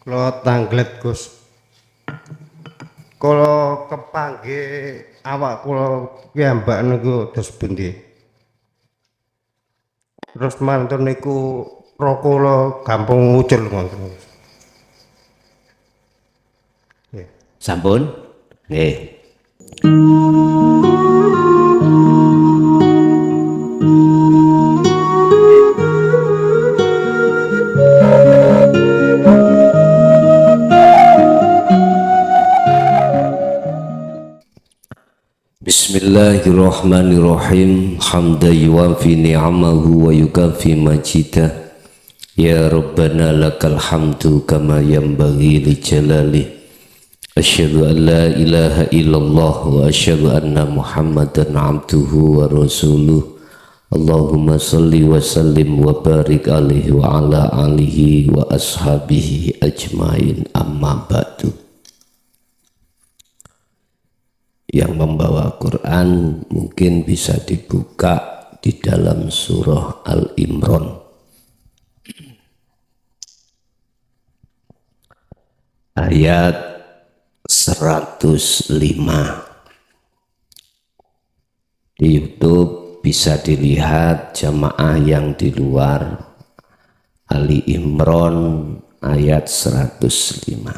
Kula tanglet Gus. Kula kepanggih awak kula piyambak niku dos pundi. Terus mantun niku roh kula gampang ngucul ngoten. Nggih. Sampun? Nggih. Bismillahirrahmanirrahim. Hamdan yuwafi ni'amahu wa yukafi majidah. Ya Rabbana lakal hamdu kama yanbaghi li jalalih. Asyhadu an la ilaha illallah wa asyhadu anna Muhammadan abduhu wa rasuluh. Allahumma salli wa sallim wa barik alaihi wa ala alihi wa ashabihi ajmain, amma ba'du. Yang membawa Quran mungkin bisa dibuka di dalam surah Al-Imran ayat 105. Di YouTube bisa dilihat jamaah yang di luar, Ali Imran ayat 105.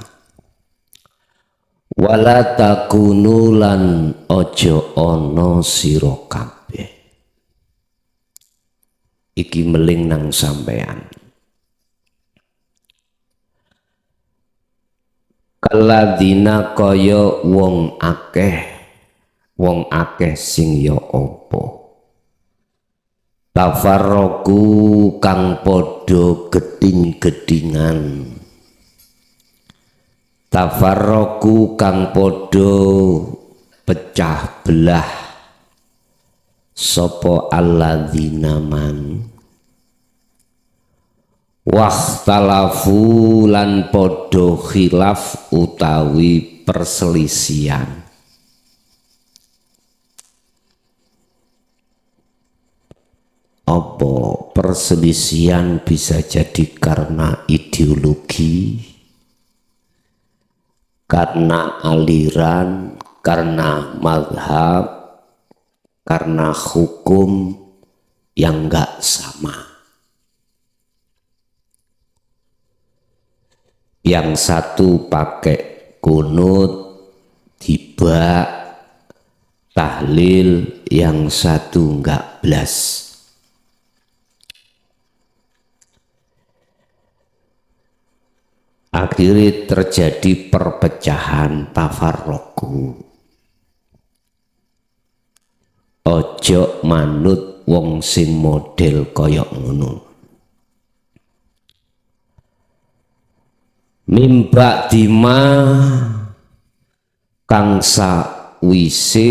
Wala takunu lan ojo ono sira kabeh. Iki meling nang sampean. Kaladzina kaya wong akeh sing ya apa. Tafarroku kang padha geding-gedingan. Tafarroku kang podo pecah belah sopo alladzina man wakhtalafu lan podo khilaf utawi perselisian. Apa perselisian bisa jadi karena ideologi, karena aliran, karena mazhab, karena hukum yang enggak sama. Yang satu pakai kunut, tiba, tahlil, yang satu enggak blas. Akhirnya terjadi perpecahan, tafarroku. Ojo manut wong sing model koyok ngono. Mimba dima kang sakwise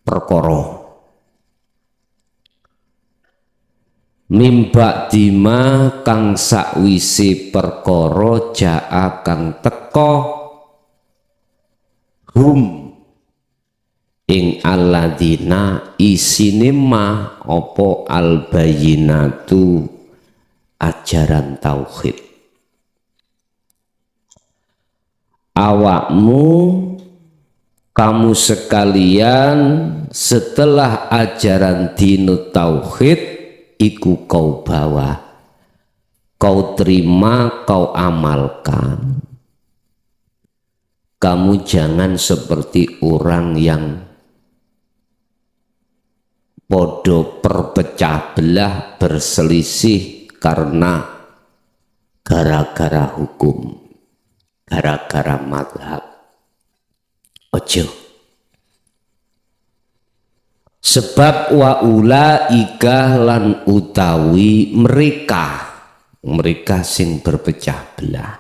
perkara. Mimba dima kang sakwise perkara jaa kang teka hum ing alladzina isine ma apa albayinatu ajaran tauhid. Awakmu kamu sekalian setelah ajaran dinu tauhid iku kau bawa, kau terima, kau amalkan. Kamu jangan seperti orang yang podo perpecah belah, berselisih karena gara-gara hukum, gara-gara mazhab. Ojo. Sebab wa ulaika lan utawi mereka sing berpecah belah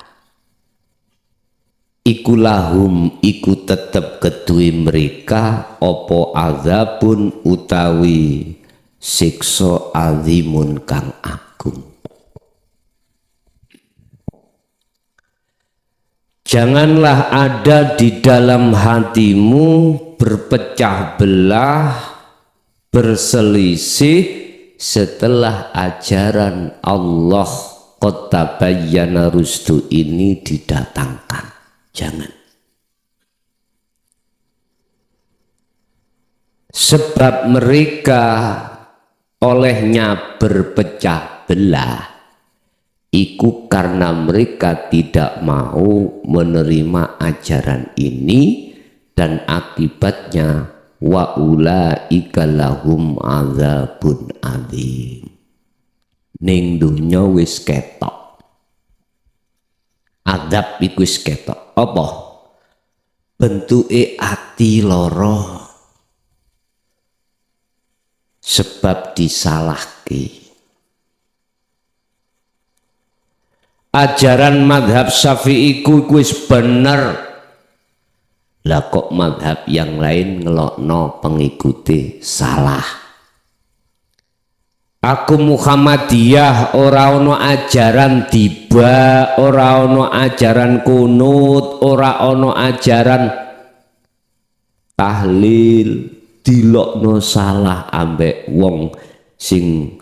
iku lahum iku tetep kedue mereka opo azabun utawi siksa azimun kang agung. Janganlah ada di dalam hatimu berpecah belah, berselisih setelah ajaran Allah qad tabayyana rusdu ini didatangkan. Jangan. Sebab mereka olehnya berpecah belah iku karena mereka tidak mau menerima ajaran ini, dan akibatnya wa ulaika lahum adzabun adzim. Ning dunya wis ketok adzab iku wis ketok. Apa bentuke ati lara sebab disalahke. Ajaran madhab Syafi'i ku wis bener, lah kok madhab yang lain ngelokno pengikuti salah. Aku Muhammadiyah ora ono ajaran tiba, ora ono ajaran kunut, ora ono ajaran tahlil, dilokno salah ambek wong sing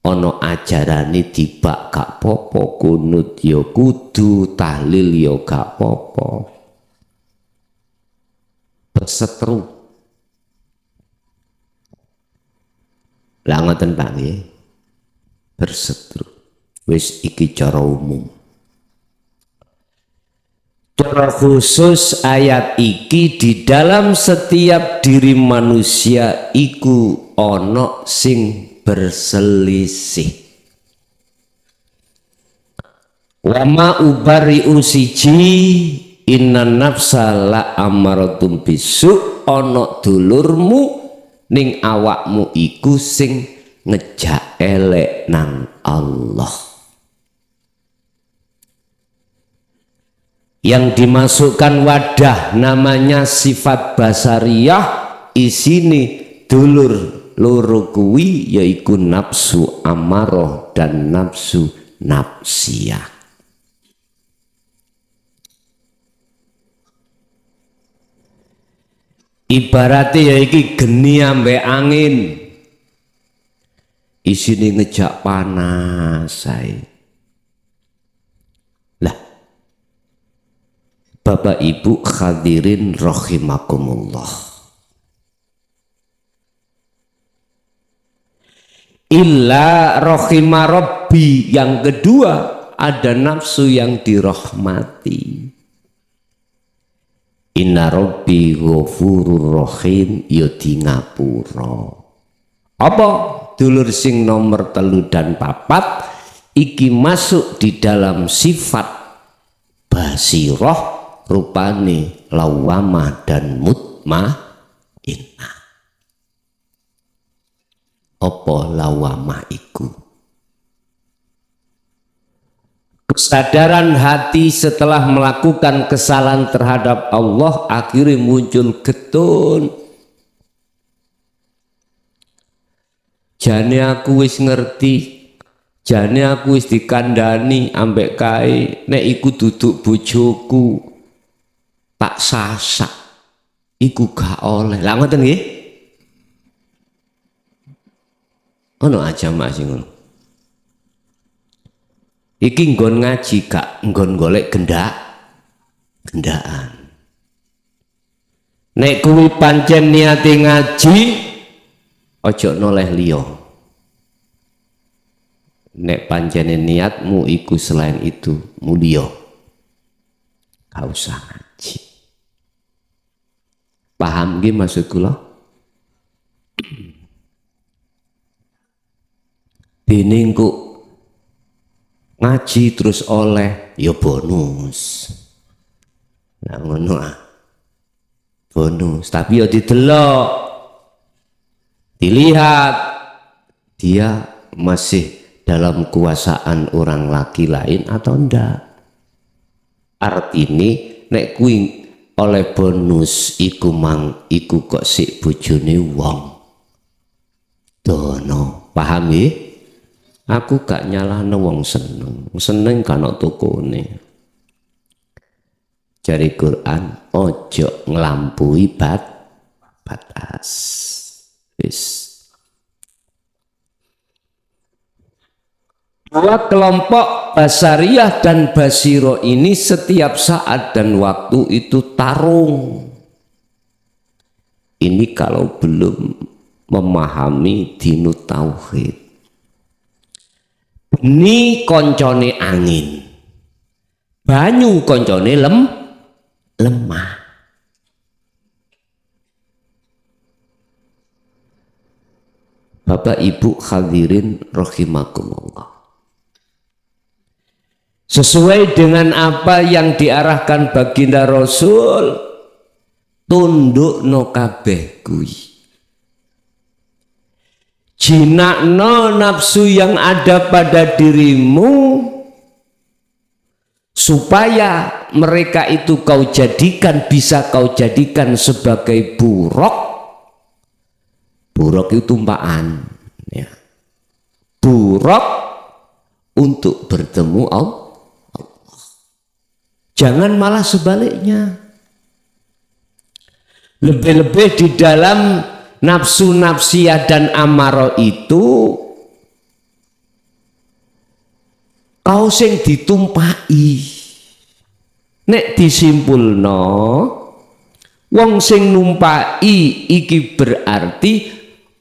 ono ajarane tiba gak popo, kunut ya kudu, tahlil ya gak popo. Berseteru. Lah ngoten Pak nggih. Berseteru. Wis iki cara umum. Cara khusus ayat iki di dalam setiap diri manusia iku ono sing berselisih. Wama ubari'u siji inna nafsa la amaratum bisu, ono dulurmu ning awakmu iku sing ngejak elek nang Allah. Yang dimasukkan wadah namanya sifat basariyah, isini dulur loro kuwi yaiku nafsu amarah dan nafsu nafsiyah. Ibaratnya yaiki geni ambek angin, isine ngejak panas saya. Lah Bapak Ibu hadirin rahimakumullah, illa rohima rabbi, yang kedua ada nafsu yang dirahmati. Inna rabbi ghafurur rahim, ya di ngapura. Apa dulur sing nomor 3 dan 4 iki masuk di dalam sifat basirah, rupane lawamah dan mutmainnah. Apa lawamah iku? Kesadaran hati setelah melakukan kesalahan terhadap Allah akhirnya muncul getun. Jane aku wis ngerti, jane aku wis dikandani ambek kae, nek iku duduk bojoku tak sasak iku gak oleh. Lah ngoten nggih? Ono aja mak sing ngono. Iki nggon ngaji gak nggon golek gendaan. Nek kuwi pancen niate ngaji, ojo noleh liya. Nek pancene niatmu iku selain itu mulia, gak usah ngaji. Paham nggih maksud kula? Dene kok ngaji terus oleh ya bonus. Nah ngono ah. Bonus, tapi ya didelok. Dilihat dia masih dalam kuasaan orang laki lain atau ndak. Artine nek kuwi oleh bonus iku mang iku kok sik bojone wong. Dono, paham nggih? Aku gak nyalahno wong seneng kan tokone. Jari Quran ojo nglampaui batas. Wis. Dua kelompok basariyah dan basiro ini setiap saat dan waktu itu tarung. Ini kalau belum memahami dinu tauhid. Ini koncone angin, banyu koncone lemah. Bapak Ibu hadirin rahimakumullah. Sesuai dengan apa yang diarahkan baginda Rasul, tunduk no kabeh kuwi. Jinakno nafsu yang ada pada dirimu supaya mereka itu bisa kau jadikan sebagai buruk. Buruk itu tumpaan, ya. Buruk untuk bertemu Allah. Jangan malah sebaliknya. Lebih-lebih di dalam nafsu nafsiyah dan amarah itu kau sing ditumpai. Nek disimpulno, wong sing numpai iki berarti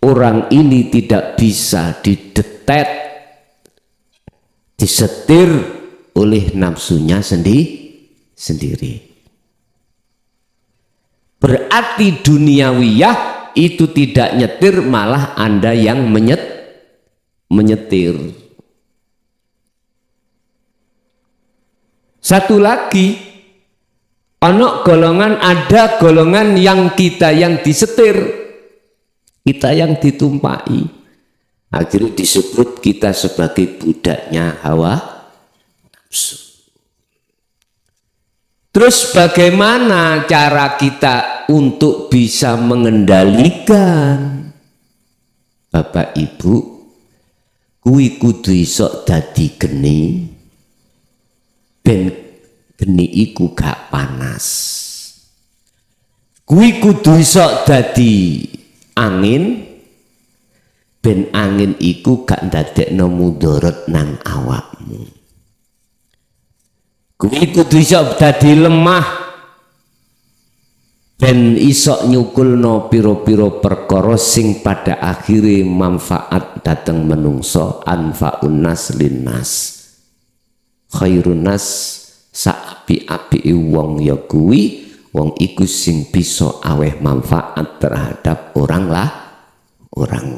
orang ini tidak bisa didetek, disetir oleh nafsunya sendiri. Berarti duniawiyah itu tidak nyetir, malah Anda yang menyetir. Satu lagi, ada golongan yang kita yang disetir, kita yang ditumpai. Akhirnya disebut kita sebagai budaknya hawa nafsu. Terus bagaimana cara kita untuk bisa mengendalikan? Bapak Ibu, kuwi kudu iso dadi geni, ben geni iku gak panas. Kuwi kudu iso dadi angin, ben angin iku gak ndadekno mudarat nang awakmu. Kuwi kudu iso dadi lemah, ben iso nyukulno piro-piro perkara sing pada akhire manfaat dateng menungso. Anfa'un nas linnas, khairun nas, saapi-api wong ya kuwi wong iku sing bisa aweh manfaat terhadap orang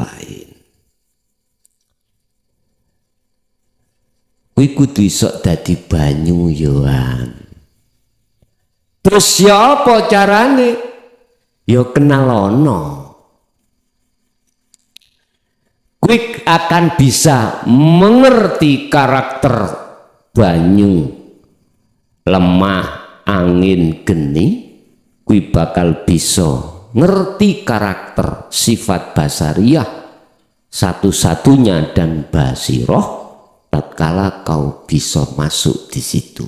lain. Kuwi kudu iso dadi banyu yoan. Terus ya apa carane? Ya kenalono. Kuwi akan bisa mengerti karakter banyu, lemah, angin, geni. Kuwi bakal bisa ngerti karakter sifat basariyah satu-satunya dan basiroh tatkala kau bisa masuk di situ.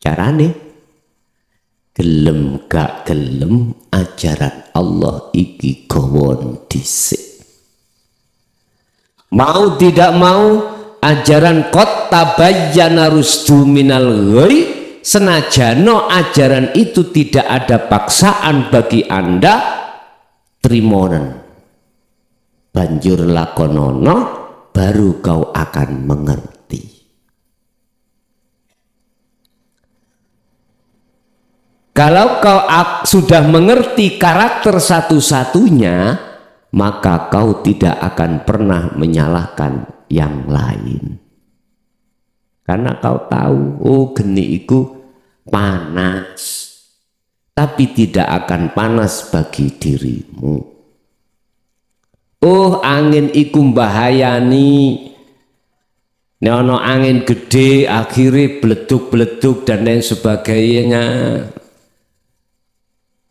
Carane gelem gak gelem ajaran Allah iki gawon dhisik. Mau tidak mau ajaran qad tabayyana rusdu minal ghai, senajano ajaran itu tidak ada paksaan bagi Anda, trimonen banjur lakonono baru kau akan mengerti. Kalau kau sudah mengerti karakter satu-satunya, maka kau tidak akan pernah menyalahkan yang lain. Karena kau tahu, oh geni iku panas, tapi tidak akan panas bagi dirimu. Oh angin iku mbahayani, nek ana angin gede akhirnya bleduk-bleduk dan lain sebagainya.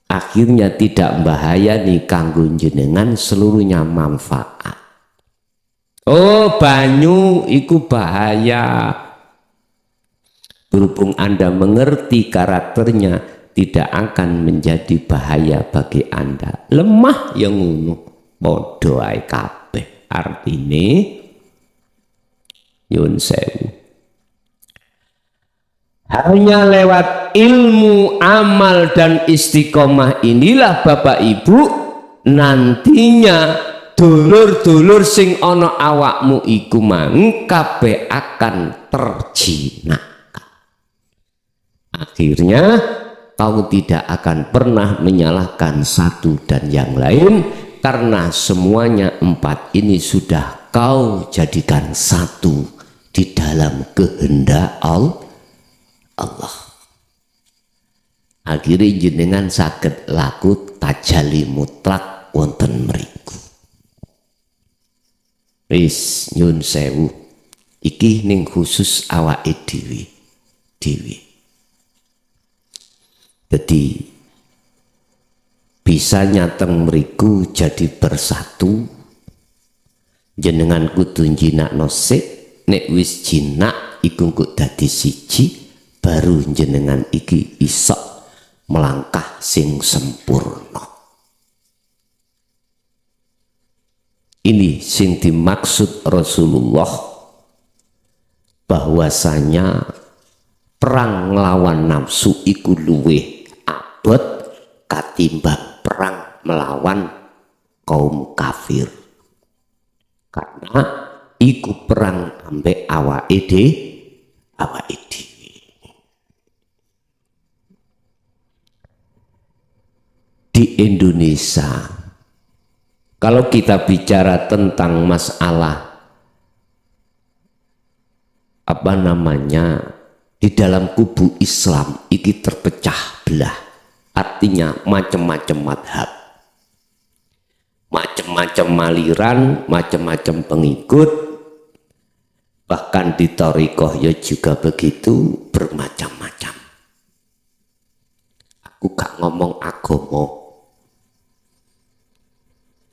Akhirnya tidak mbahayani kanggo jenengan, seluruhnya manfaat. Oh banyu iku bahaya. Berhubung Anda mengerti karakternya, tidak akan menjadi bahaya bagi Anda. Lemah yang ngono, padha ae kabeh. Artine Nyun sewu. Hanya lewat ilmu, amal dan istiqomah inilah Bapak Ibu nantinya dulur-dulur sing ana awakmu iku mang kabeh akan terjinakkan. Akhirnya kau tidak akan pernah menyalahkan satu dan yang lain karena semuanya empat ini sudah kau jadikan satu di dalam kehendak Allah. Akhirnya jenengan saged laku tajalli mutlak wonten mriku. Wis nyun sewu iki ning khusus awake dhewe. Jadi bisa nyateng mriku jadi bersatu jenengan kudu jinakno sik nek wis jinak iku kok dadi siji baru jenengan iki isok melangkah sing sempurna. Ini sing dimaksud Rasulullah bahwasanya perang nglawan nafsu iku luwih abot katimbang perang melawan kaum kafir. Karena iku perang ambek awake dhewe. Di Indonesia, kalau kita bicara tentang masalah di dalam kubu Islam ini terpecah belah, artinya macam-macam madhab, macam-macam maliran, macam-macam pengikut, bahkan di thariqah ya juga begitu bermacam-macam. Aku gak ngomong agama,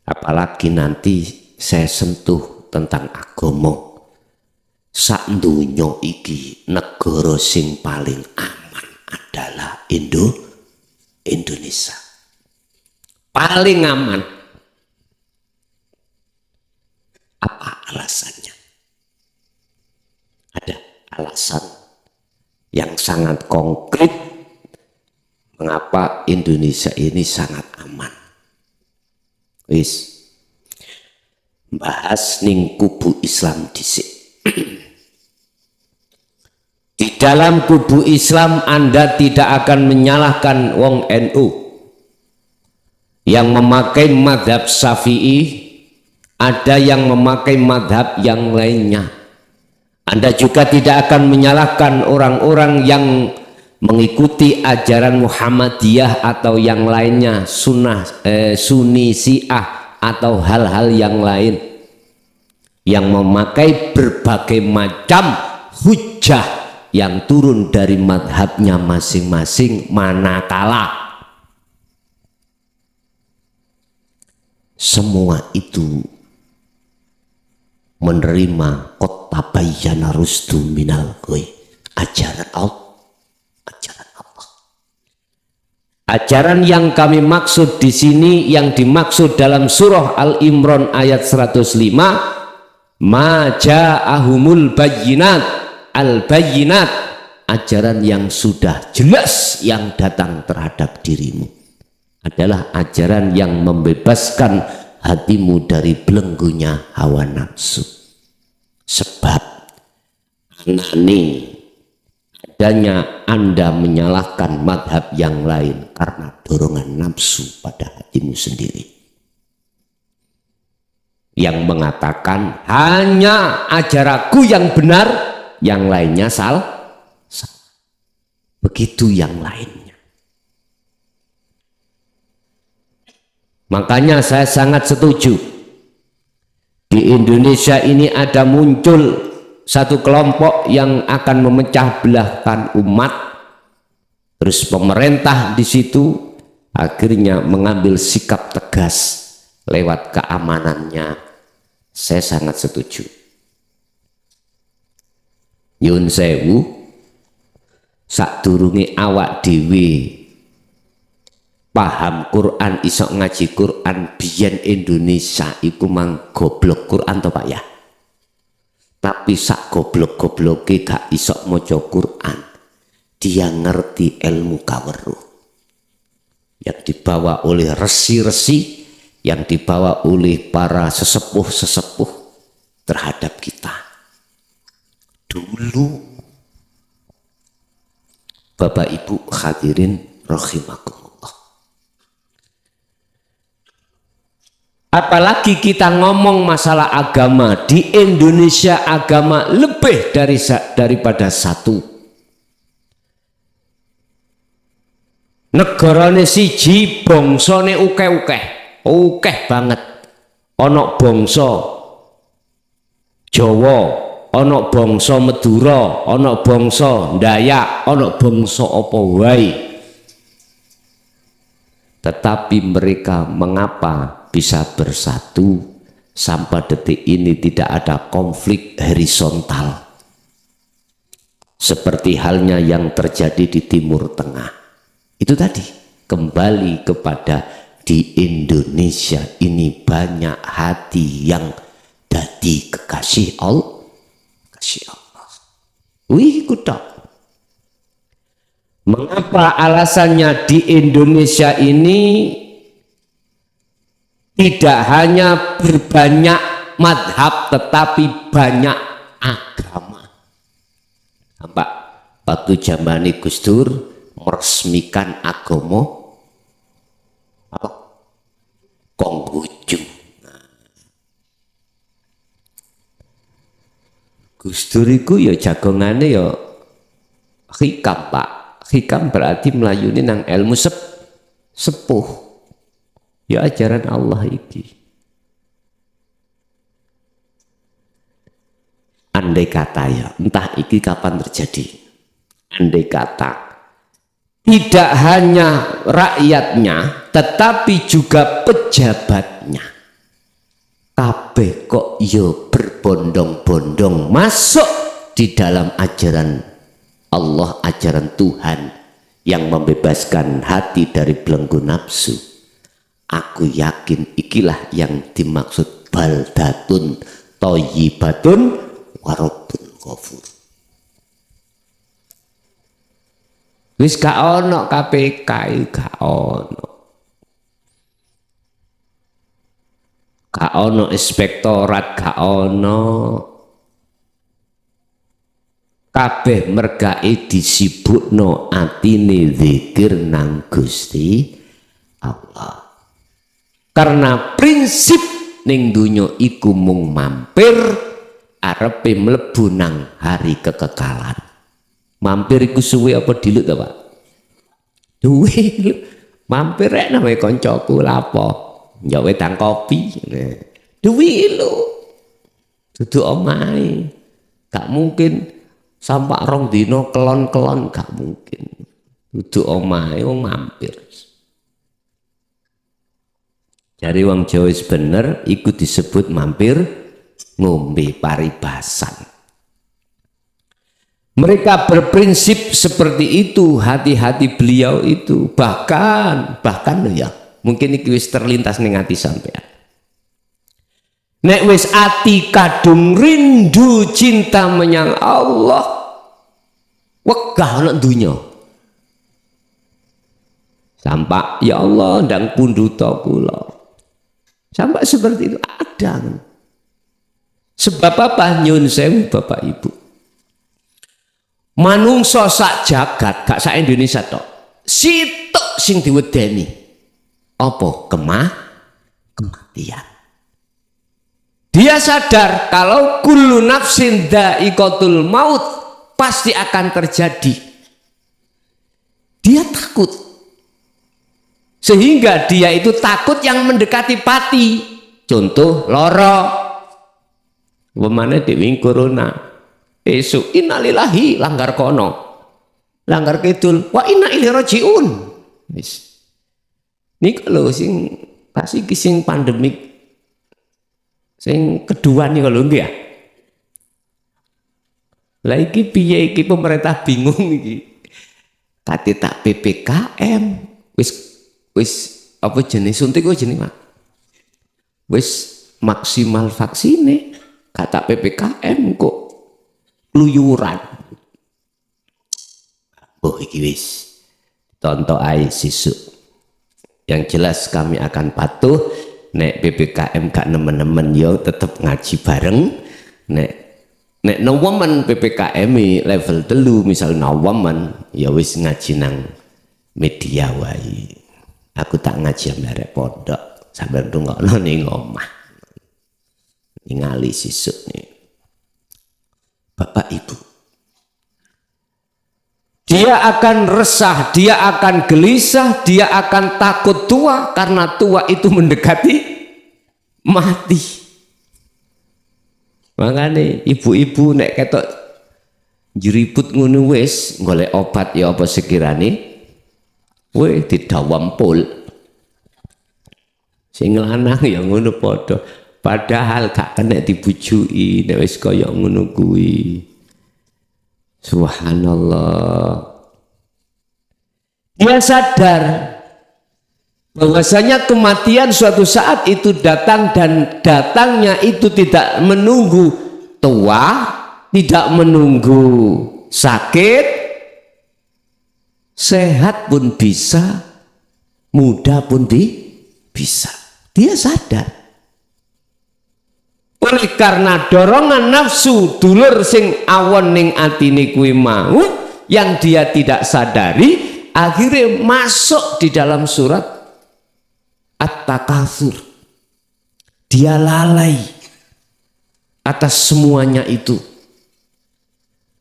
apalagi nanti saya sentuh tentang agama. Sak donya iki negara sing paling aman adalah Indonesia. Paling aman. Apa alasannya? Ada alasan yang sangat konkret mengapa Indonesia ini sangat aman. Wis bahas ning kubu Islam dhisik. Di dalam kubu Islam Anda tidak akan menyalahkan wong NU yang memakai madhab Syafi'i, ada yang memakai madhab yang lainnya. Anda juga tidak akan menyalahkan orang-orang yang mengikuti ajaran Muhammadiyah atau yang lainnya, Sunni, Syiah atau hal-hal yang lain yang memakai berbagai macam hujah yang turun dari madhabnya masing-masing, manakala semua itu menerima qad tabayyana rusdu minal ghoi, ajaran Allah. Ajaran yang kami maksud di sini, yang dimaksud dalam surah Al-Imran ayat 105, ma ja'ahumul bayyinat, al-bayyinat, ajaran yang sudah jelas yang datang terhadap dirimu adalah ajaran yang membebaskan hatimu dari belenggunya hawa nafsu. Sebab anani adanya Anda menyalahkan madhab yang lain karena dorongan nafsu pada hatimu sendiri yang mengatakan hanya ajaranku yang benar, yang lainnya salah. Begitu yang lainnya. Makanya saya sangat setuju di Indonesia ini ada muncul satu kelompok yang akan memecah belahkan umat, terus pemerintah di situ akhirnya mengambil sikap tegas lewat keamanannya. Saya sangat setuju. Nyun sewu, sadurunge awak dhewe paham Quran, iso ngaji Quran, biyen Indonesia iku mang goblok Quran to Pak ya. tapi sak goblok-gobloke gak iso maca Quran, dia ngerti ilmu kaweruh yang dibawa oleh resi-resi, yang dibawa oleh para sesepuh-sesepuh terhadap kita dulu. Bapak Ibu hadirin rahimakumullah. Apalagi kita ngomong masalah agama di Indonesia, agama lebih daripada satu. Negarane siji, bangsane ukeh banget. Ana bangsa Jawa, ana bangsa Madura, ana bangsa Dayak, ana bangsa apa wae. Tetapi mereka mengapa bisa bersatu sampai detik ini tidak ada konflik horizontal seperti halnya yang terjadi di Timur Tengah? Itu tadi kembali kepada di Indonesia ini banyak hati yang dadi kekasih Allah. Wih kutok. Mengapa alasannya di Indonesia ini tidak hanya berbanyak madhab tetapi banyak agama? Nampak waktu zaman Gus Dur meresmikan agama apa? Konghucu. Gus Dur iku ya jagongane ya hikam, Pak. Hikam berarti melayuni nang ilmu sepuh. Ya ajaran Allah iki. Andai kata ya, entah iki kapan terjadi. Andai kata tidak hanya rakyatnya tetapi juga pejabatnya kabeh kok yo berbondong-bondong masuk di dalam ajaran Allah, ajaran Tuhan yang membebaskan hati dari belenggu nafsu. Aku yakin ikilah yang dimaksud baldatun thayyibatun wa rabbun ghafur. Wis gak ono KPK, gak ono. Gak ono inspektorat, gak ono. Kabeh mergae disibukno atine zikir nang Gusti Allah. Karena prinsip ning donya iku mung mampir, arepe mlebu nang hari kekekalan. Mampir iku suwe apa dilut ta, Pak? Duwe. Mampir rek nang kancaku lapo? Ya wedang kopi. Duwe lho. Dudu omahe. Gak mungkin sampai rong dino kelon-kelon, gak mungkin. Dudu omahe wong mampir. Jare wong Jawa wis bener iku disebut mampir ngombe paribasan. Mereka berprinsip seperti itu, hati-hati beliau itu. Bahkan loh ya, mungkin iki wis terlintas ning ati sampean. Nek wis ati kadung rindu cinta menyang Allah, wegah ana dunya. Sampai ya Allah ndang punduta kula. Sampai seperti itu ada. Sebab apa? Nyun sewu Bapak Ibu. Manungsa sak jagat, gak sak Indonesia tok. Sitok sing diwedeni. Apa? Kematian. Dia sadar kalau kullu nafsin dha'iqatul maut pasti akan terjadi. Dia takut. Sehingga dia itu takut yang mendekati pati. Contoh lara. Wemane dewe corona. Esuk innalillahi langgar kono. Langgar kidul wa inna ilaihi rajiun. Wis. Niku lho sing pas iki sing pandemik sing kedua nih kalau enggak ya. Lah iki piye iki pemerintah bingung iki. Kate tak PPKM wis apa jenis suntik kok jenis Pak. Wis maksimal vaksine kata PPKM kok keluyuran. Oh iki wis tonton ae sisuk. Yang jelas kami akan patuh. Nek PPKM gak nemen-nemen yo tetep ngaji bareng. Nek nawaman PPKM level 3 misal nawaman ya wis ngaji nang media wae. Aku tak ngaji ambare pondok sambil ndongakno ning omah. Ningali sisuk nih. Bapak Ibu. Dia akan resah, dia akan gelisah, dia akan takut tua karena tua itu mendekati mati. Makanya ibu-ibu nek ketok jeriput ngono wis golek obat ya apa sekirane weh didawam pul. Sing lanang ya ngono padha. Padahal gak kena dibujuki nek wis kaya ngono kuwi. Subhanallah. Dia sadar bahwasanya kematian suatu saat itu datang dan datangnya itu tidak menunggu tua, tidak menunggu sakit, sehat pun bisa, muda pun bisa. Dia sadar. Oleh karena dorongan nafsu dulur sing awon ning atine kuwi mau yang dia tidak sadari akhirnya masuk di dalam surat At-Takatsur. Dia lalai atas semuanya itu.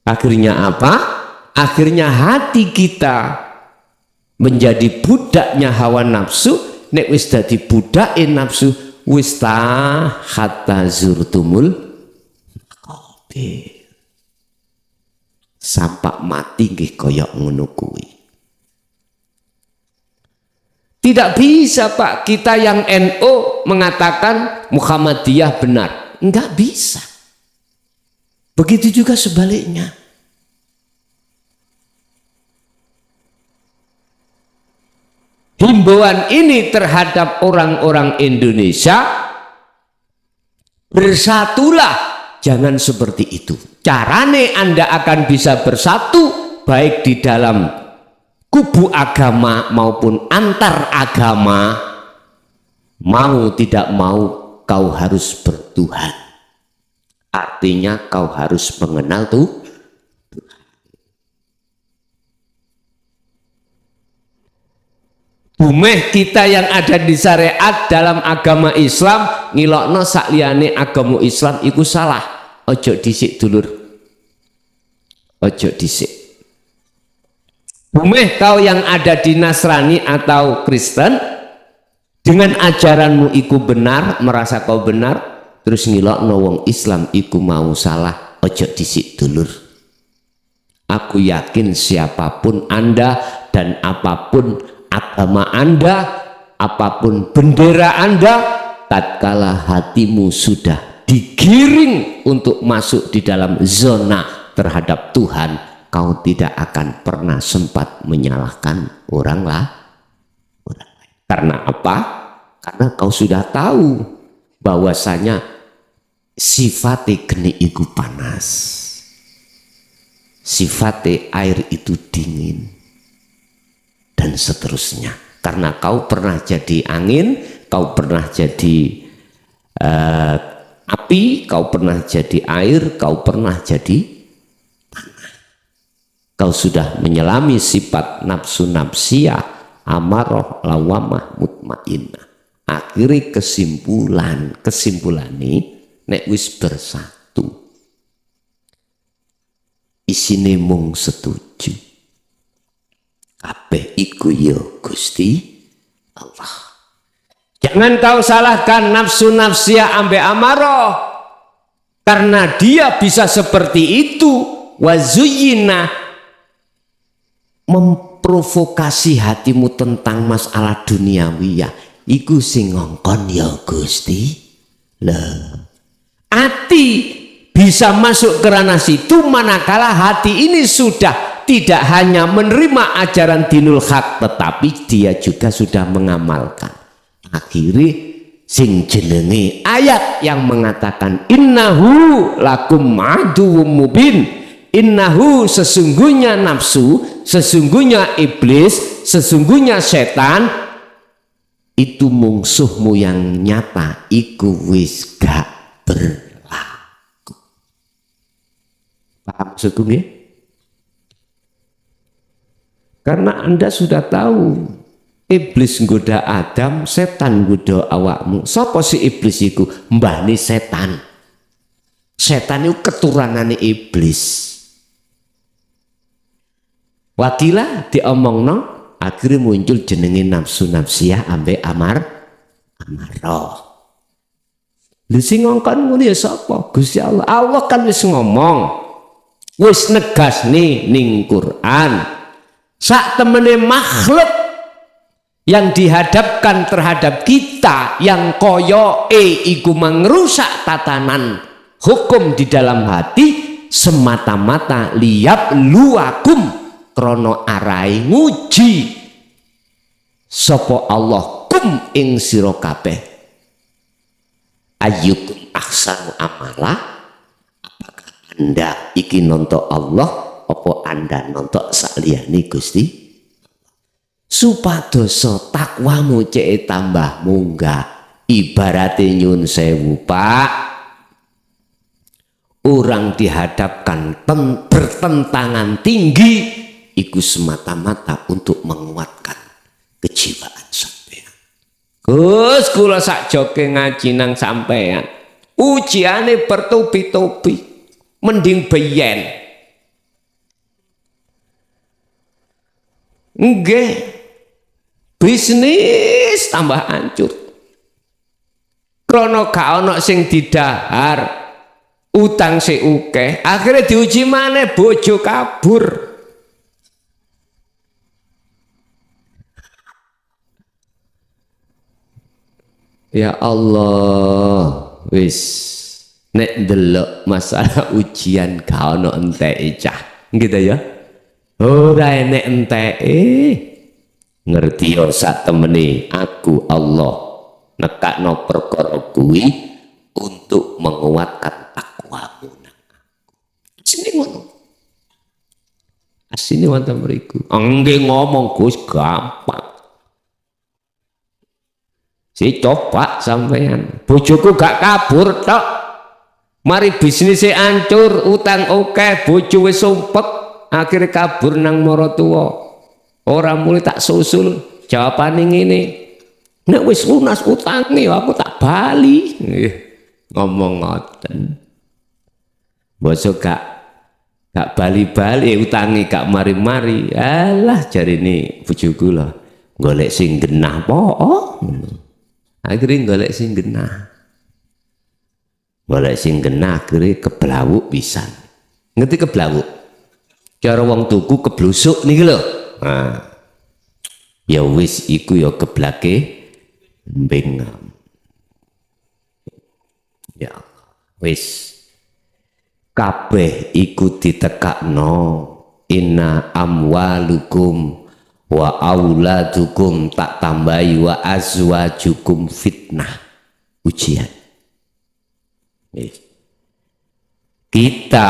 Akhirnya apa? Akhirnya hati kita menjadi budaknya hawa nafsu. Nek wis dadi budake nafsu wis hatta zurtumul maqabir. Sampai mati nggih kaya ngono kuwi. Tidak bisa Pak kita yang NU mengatakan Muhammadiyah benar. Enggak bisa. Begitu juga sebaliknya. Himbauan ini terhadap orang-orang Indonesia, bersatulah, jangan seperti itu. Carane Anda akan bisa bersatu baik di dalam kubu agama maupun antar agama. Mau tidak mau kau harus bertuhan. Artinya kau harus mengenal Tuhan. Bumeh kita yang ada di syariat dalam agama Islam ngilokno sakliyane agama Islam iku salah. Ojo dhisik dulur. Ojo dhisik. Bumeh kau yang ada di Nasrani atau Kristen dengan ajaranmu iku benar, merasa kau benar, terus ngilokno wong Islam iku mau salah, ojo dhisik dulur. Aku yakin siapapun Anda dan apapun agama Anda, apapun bendera Anda, tatkala hatimu sudah digiring untuk masuk di dalam zona terhadap Tuhan, kau tidak akan pernah sempat menyalahkan orang lain. Karena apa? Karena kau sudah tahu bahwasanya sifatnya geni iku panas, sifatnya air itu dingin, dan seterusnya. Karena kau pernah jadi angin, kau pernah jadi api, kau pernah jadi air, kau pernah jadi tanah. Kau sudah menyelami sifat nafsu nafsiyah, amarah, lawamah, mutmainnah. Akhirnya kesimpulan ini nek wis bersatu, isine mung setuju. Kabeh iku ya Gusti Allah. Jangan kau salahkan nafsu nafsiyah ambe amarah, karena dia bisa seperti itu. Wazuyina, memprovokasi hatimu tentang masalah duniawiyah, iku sing ngongkon ya Gusti. Lah, hati bisa masuk ke ranah situ manakala hati ini sudah tidak hanya menerima ajaran dinul haq, tetapi dia juga sudah mengamalkan. Akhirnya sing jenenge ayat yang mengatakan innahu lakum aduwwum mubin. Innahu sesungguhnya nafsu, sesungguhnya iblis, sesungguhnya setan itu mungsuhmu yang nyata, iku wis gak berlaku. Paham maksudku nggih? Karena Anda sudah tahu iblis nggoda Adam, setan nggoda awakmu. Sapa si iblis iku? Mbahne setan. Setan itu keturunane iblis. Wakilah diomongno akhirnya muncul jenenge nafsu nafsiyah ambek amarah. Lha sing ngongkon ngono ya sapa? Gusti Allah. Allah kan wis ngomong. Wis negasne ning Quran. Sak temene makhluk yang dihadapkan terhadap kita yang koyoke iku mengrusak tatanan hukum di dalam hati semata-mata liyab luakum krono arai nguji sapa Allah kum ing sira kabeh ayyukum ahsanu amala, apakah Anda iki nonton Allah apa Anda nonton saliyane Gusti, supados takwamu cek tambah munggah. Ibarate nyun sewu Pak, orang dihadapkan bertentangan tinggi iku semata-mata untuk menguatkan kejiwaan sampean. Gus kula sak joke ngaji nang sampean ujiane bertubi-tubi mending beyen. Nggih, bisnis tambah hancur. Krono gak ana sing didahar, utang seuke, akhirnya diuji maneh bojo kabur. Ya Allah, wis nek delok masalah ujian gak ono enteke cah. Gitu ya. Ora enek enteke. Ngerti yo sak temene aku Allah nekakno perkara kuwi untuk menguatkan takwamu nang aku. Sini ngono. Asine wonten mriku. Nggih ngomong Gus gampang. Si coba sampean, bojoku gak kabur tok. Mari bisnisnya hancur, utang oke, bojo wis sumpek, akhirnya kabur nang maratuwa. Orang mulai tak susul, jawabane ngene. Nek wis lunas utange aku tak bali. Ngomong ngoten. Bosok gak bali-bali utange gak mari-mari. Alah jarine bojoku lho, golek sing genah po. Akhirnya golek sing genah. Golek sing genah akhirnya keblawuk pisan. Ngerti keblawuk? Cara wong tuku keblusuk niki lho. Nah. Ya wis iku ya keblake mbengam. Ya wis kabeh iku ditekakno inna amwalukum wa auladukum tak tambahi wa azwajukum fitnah, ujian. Kita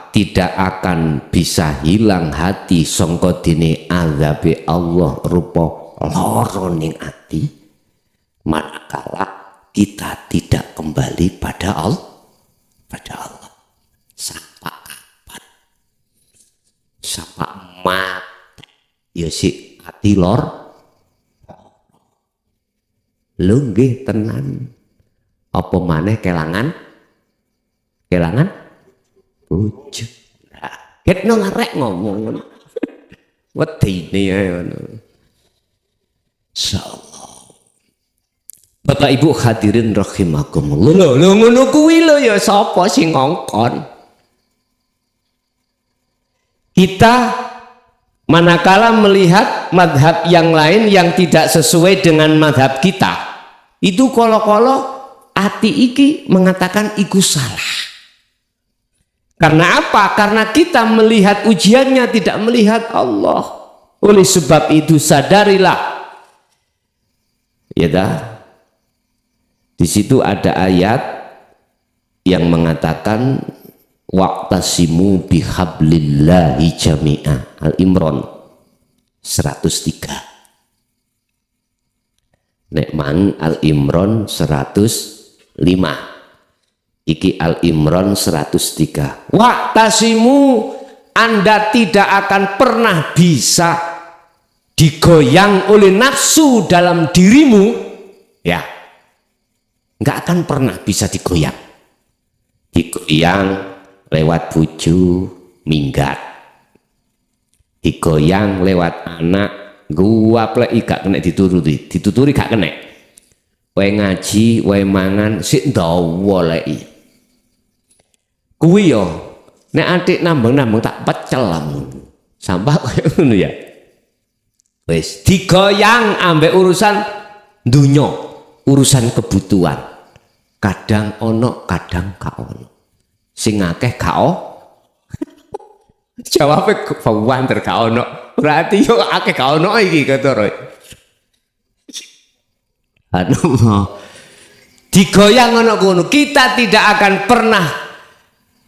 tidak akan bisa hilang hati sangka dene azabe Allah rupa lara ning ati manakala kita tidak kembali pada Allah. Sampai kapan? Sampai mati ya si ati lor lho nggih tenan. Apa maneh kelangan bojo. Ketno arek ngomong ngono. Wedine ae ngono. Insyaallah. Bapak Ibu hadirin rahimakumullah. Lho ngono kuwi lho ya sapa sing ngongkon? Kita manakala melihat madhab yang lain yang tidak sesuai dengan madhab kita, itu kolo-kolo ati iki mengatakan iku salah. Karena apa? Karena kita melihat ujiannya tidak melihat Allah. Oleh sebab itu sadarilah, ya dah, Di situ ada ayat yang mengatakan waqtasimu bihablillahi jami'a. Al-Imran 103. Nek mang Al-Imran 105. Iki Al-Imran 103. Waqtasimu, Anda tidak akan pernah bisa digoyang oleh nafsu dalam dirimu, ya, nggak akan pernah bisa digoyang. Digoyang lewat bojo minggat, digoyang lewat anak gua plek gak kena dituturi gak kena. Wae ngaji, wae mangan sik ndawa leki. Kuwi yo nek atik nambang-nambang tak pecel lamun. Sampah koyo ngono ya. Wis digoyang ambek urusan dunya, urusan kebutuhan. Kadang ono, kadang gak ono. Sing akeh gak ono. Jawabe kewanter gak ono. Berarti yo akeh gak ono iki kata Roy. Digoyang ono kono. Kita tidak akan pernah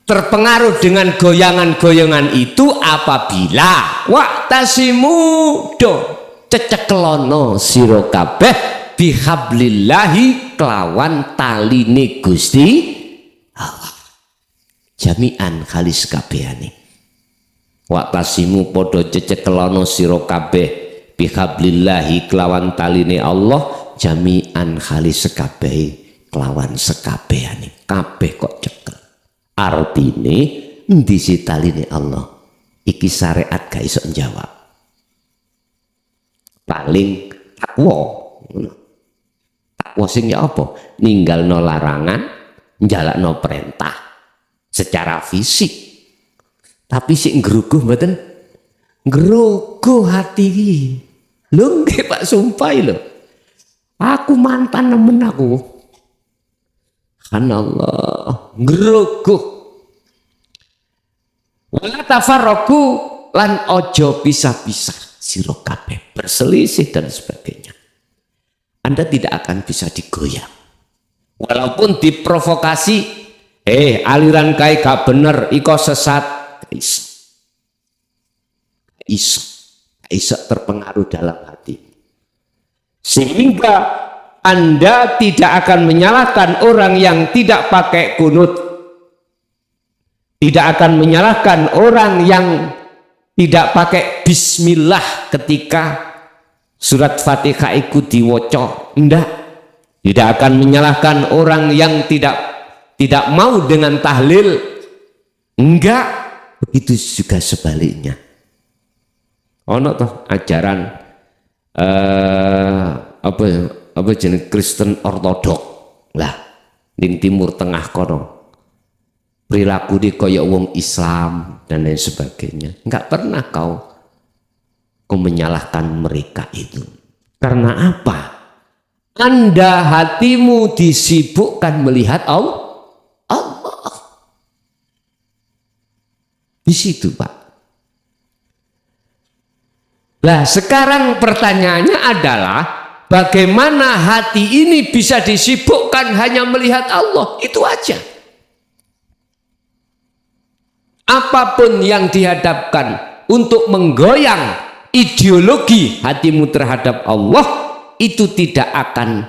terpengaruh dengan goyangan-goyangan itu apabila waqtasimu do ceceklono sira kabeh bihablillahi kelawan taline Gusti Allah jami'an khalis kabehane. Waqtasimu padha ceceklono sira kabeh bihablillahi kelawan taline Allah jami'an khalis kabeh kelawan sekabehane. Kabeh kok cekel. Artine endi si taline Allah iki syariat gak iso njawab. Paling takwa. Takwa sing ya apa? Ninggalno larangan, njalakno perintah secara fisik. Tapi sing ngruguh mboten ngruguh hati iki. Lho nggih Pak sumpah lho. Aku mantan nemen aku. Allah ngruguh. Wala tafarraqu lan ojo pisah-pisah sira kabeh berselisih dan sebagainya. Anda tidak akan bisa digoyang. Walaupun diprovokasi, aliran kai gak bener, iko sesat, iso terpengaruh dalam hati. Sehingga Anda tidak akan menyalahkan orang yang tidak pakai kunut, tidak akan menyalahkan orang yang tidak pakai bismillah ketika surat Fatihah itu diwoco, tidak akan menyalahkan orang yang tidak mau dengan tahlil, enggak. Begitu juga sebaliknya. Ono toh ajaran apa jenis Kristen ortodok lah di Timur Tengah kono, perilaku di koyok wong Islam dan lain sebagainya. Enggak pernah kau menyalahkan mereka itu. Karena apa? Anda hatimu disibukkan melihat Allah. Di situ Pak. Lah sekarang pertanyaannya adalah bagaimana hati ini bisa disibukkan hanya melihat Allah? Itu aja. Apapun yang dihadapkan untuk menggoyang ideologi hatimu terhadap Allah itu tidak akan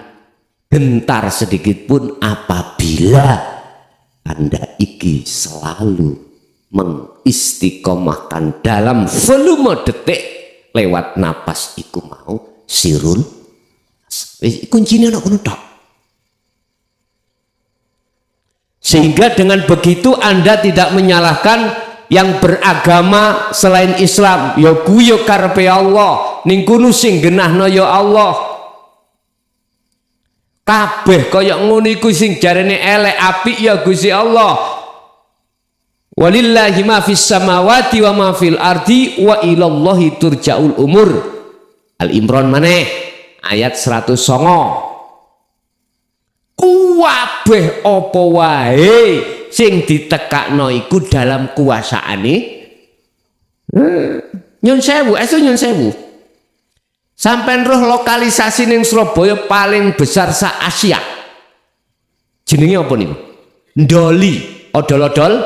gentar sedikit pun apabila Anda iki selalu mengistiqomahkan dalam volume detik lewat napas iku mau sirul kuncinya nak kono tok. Sehingga dengan begitu Anda tidak menyalahkan yang beragama selain Islam. Ya kuyo karepe Allah, ning kono sing genahno ya Allah. Kabeh kaya ngono iku sing jarene elek apik ya Gusti Allah. Walillahi ma fis samawati wa ma fil ardi wa ilallahi turja'ul umur. Al-Imran maneh ayat 109. Kuwabeh apa wae sing ditekakno iku dalam kuasaane nyun sewu, nyun sewu. Sampai roh lokalisasi ning Surabaya paling besar sa Asia. Jenenge apa niku? Ndoli, odol-odol.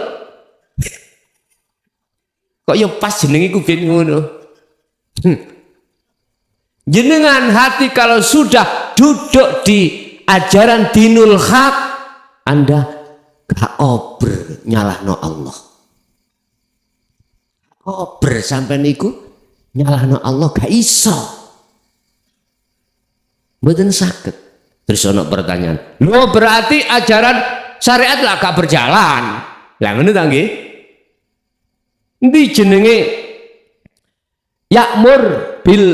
Kok ya pas jenenge iku ben ngono. Jenengan hati kalau sudah duduk di ajaran dinul haq, Anda gak ober nyalahno Allah. Ober sampai niku nyalahno Allah gak iso. Mboten saged. Terus ono pertanyaan, "Lho berarti ajaran syariat lah gak berjalan." Lah ngono ta nggih? Endi jenenge ya'mur bil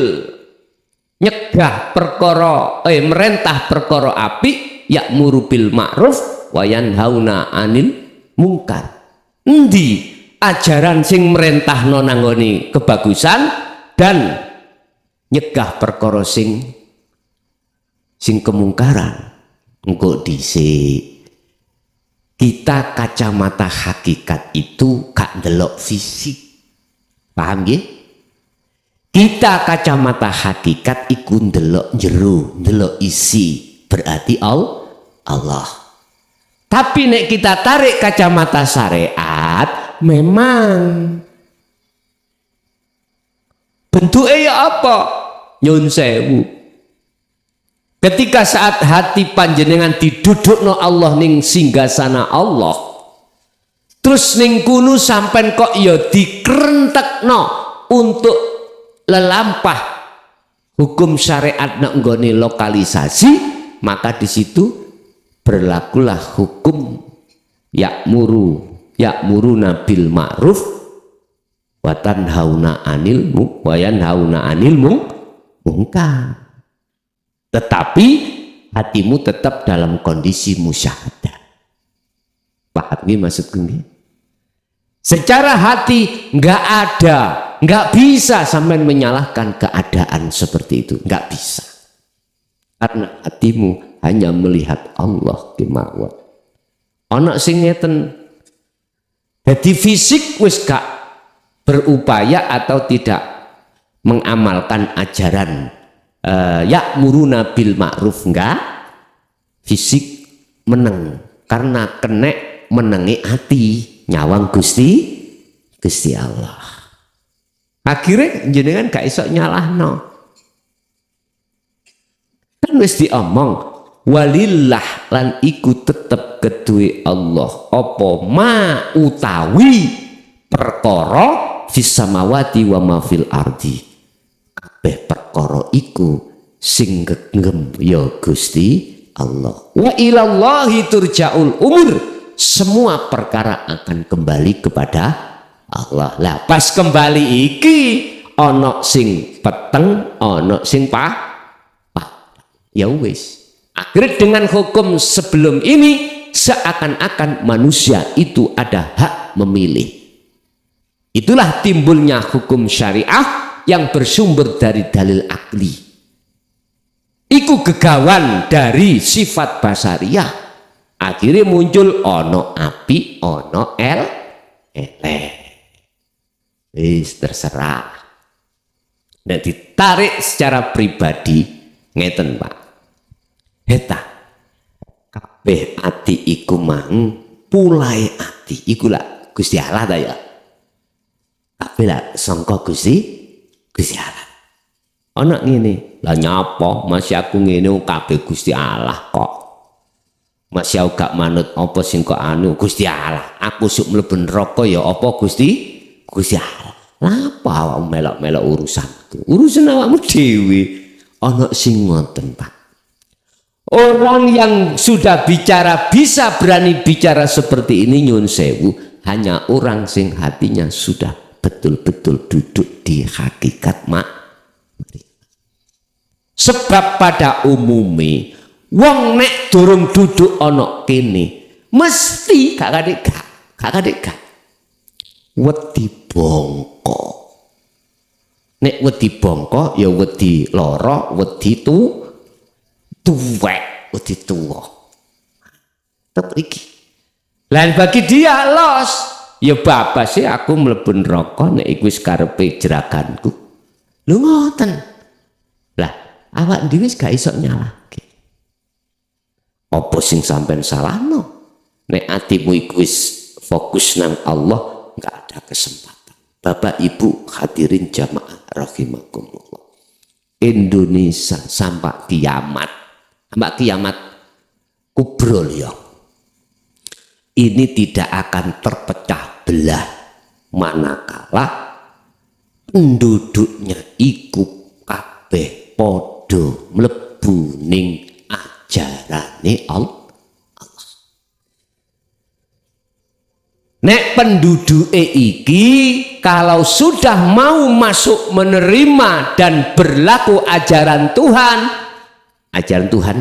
nyegah perkara merentah perkara apik, ya'muru bil ma'ruf wa yanhauna 'anil mungkar. Endi ajaran sing merentahno nanggone kebagusan dan nyegah perkara sing kemungkaran? Engko dhisik kita kacamata hakikat itu gak ndelok fisik. Paham nggih? Kita kacamata hakikat iku ndelok jero, ndelok isi, berarti Allah. Tapi nek kita tarik kacamata syariat, memang bentuknya ya apa? Nyun sewu. Ketika saat hati panjenengan didudukno Allah ning singgasana Allah, terus ning kunu sampai kok ya dikrentekno untuk lelampah hukum syariat nak nggone lokalisasi, maka di situ berlakulah hukum ya'muruna bil ma'ruf wa tanhauna 'anil munkar. Tetapi hatimu tetap dalam kondisi musyahadah. Paham nggih maksudku nggih? Secara hati nggak bisa sampai menyalahkan keadaan seperti itu, nggak bisa. Karena hatimu hanya melihat Allah kemawon. Ana sing ngeten. Jadi fisik wis gak berupaya atau tidak mengamalkan ajaran ya'muruna bil ma'ruf, enggak. Fisik meneng karena kenek menengi hati nyawang Gusti Allah. Akhirnya jenengan gak iso nyalahno. Kan wis diomong walillah lan iku tetep keduwe Allah apa ma utawi perkara fis samawati wa ma fil ardi. Kabeh perkara iku sing gegem ya Gusti Allah. Wa ilallahi turja'ul umur. Semua perkara akan kembali kepada Allah. Lah pas kembali iki ana sing peteng, ana sing ya wis. Akhirnya dengan hukum sebelum ini seakan-akan manusia itu ada hak memilih. Itulah timbulnya hukum syariah yang bersumber dari dalil akli. Iku gegawan dari sifat basariah. Akhirnya muncul ono api, ono elek. Wis terserah. Nek ditarik secara pribadi ngeten Pak. Heta kabeh ati iku mang pulai ati iku lah Gusti Allah ta ya. Kabeh lah sangka Gusti Allah. Ana ngene, lah nyapa masih aku ngene kabeh Gusti Allah kok. Masih aku gak manut apa sing kok anu Gusti Allah. Aku suk mlebu neraka ya apa Gusti Allah. Napa awakmu melok-melok urusanku? Urusan awakmu dhewe. Ana sing ngoten, Pak. Orang yang sudah bicara bisa berani bicara seperti ini nyun sewu hanya orang sing hatinya sudah betul-betul duduk di hakikat sebab pada umumnya wong nek durung duduk ana kene mesti gak wedi bongko. Nek wedi bongko ya wedi lara, wedi tuwek, wedi tuwa. Tetep iki. Lan bagi dia los, ya bapak sih aku mlebu neraka nek iku wis karepe jeraganku. Lho ngoten. Lah, awak dhewe wis gak iso nyalahke. Apa sing sampean salahno? Nek atimu iku wis fokus nang Allah, enggak ada kesempatan. Bapak Ibu hadirin jamaah rahimakumullah. Indonesia sampai kiamat. Sampai kiamat kubro ya. Ini tidak akan terpecah belah manakala penduduknya iku kabeh podo mlebu ning ajarane Allah. Nek penduduke iki kalau sudah mau masuk menerima dan berlaku ajaran Tuhan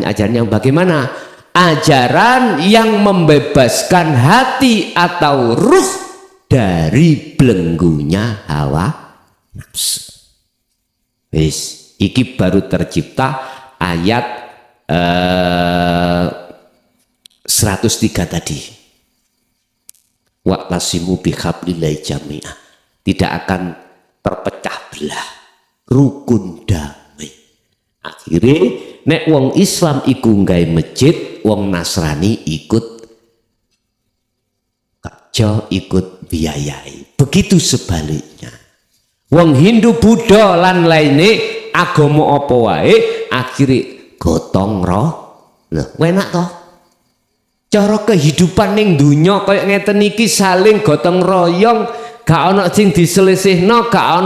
ajaran yang bagaimana? Ajaran yang membebaskan hati atau ruh dari belenggunya hawa nafsu. Wis, iki baru tercipta ayat 103 tadi. Wa'tasimu bihablillahi jami'ah. Tidak akan terpecah belah, rukun damai. Akhirnya nek wong Islam iku nggawe masjid, wong Nasrani ikut kerja, ikut biayai. Begitu sebaliknya. Wong Hindu, Buddha lan lainnya agama apa wae akhirnya gotong roh. Lho, enak toh? Cara kehidupan ning dunya kaya ngeten iki saling gotong royong, gak ana sing diselisihno, gak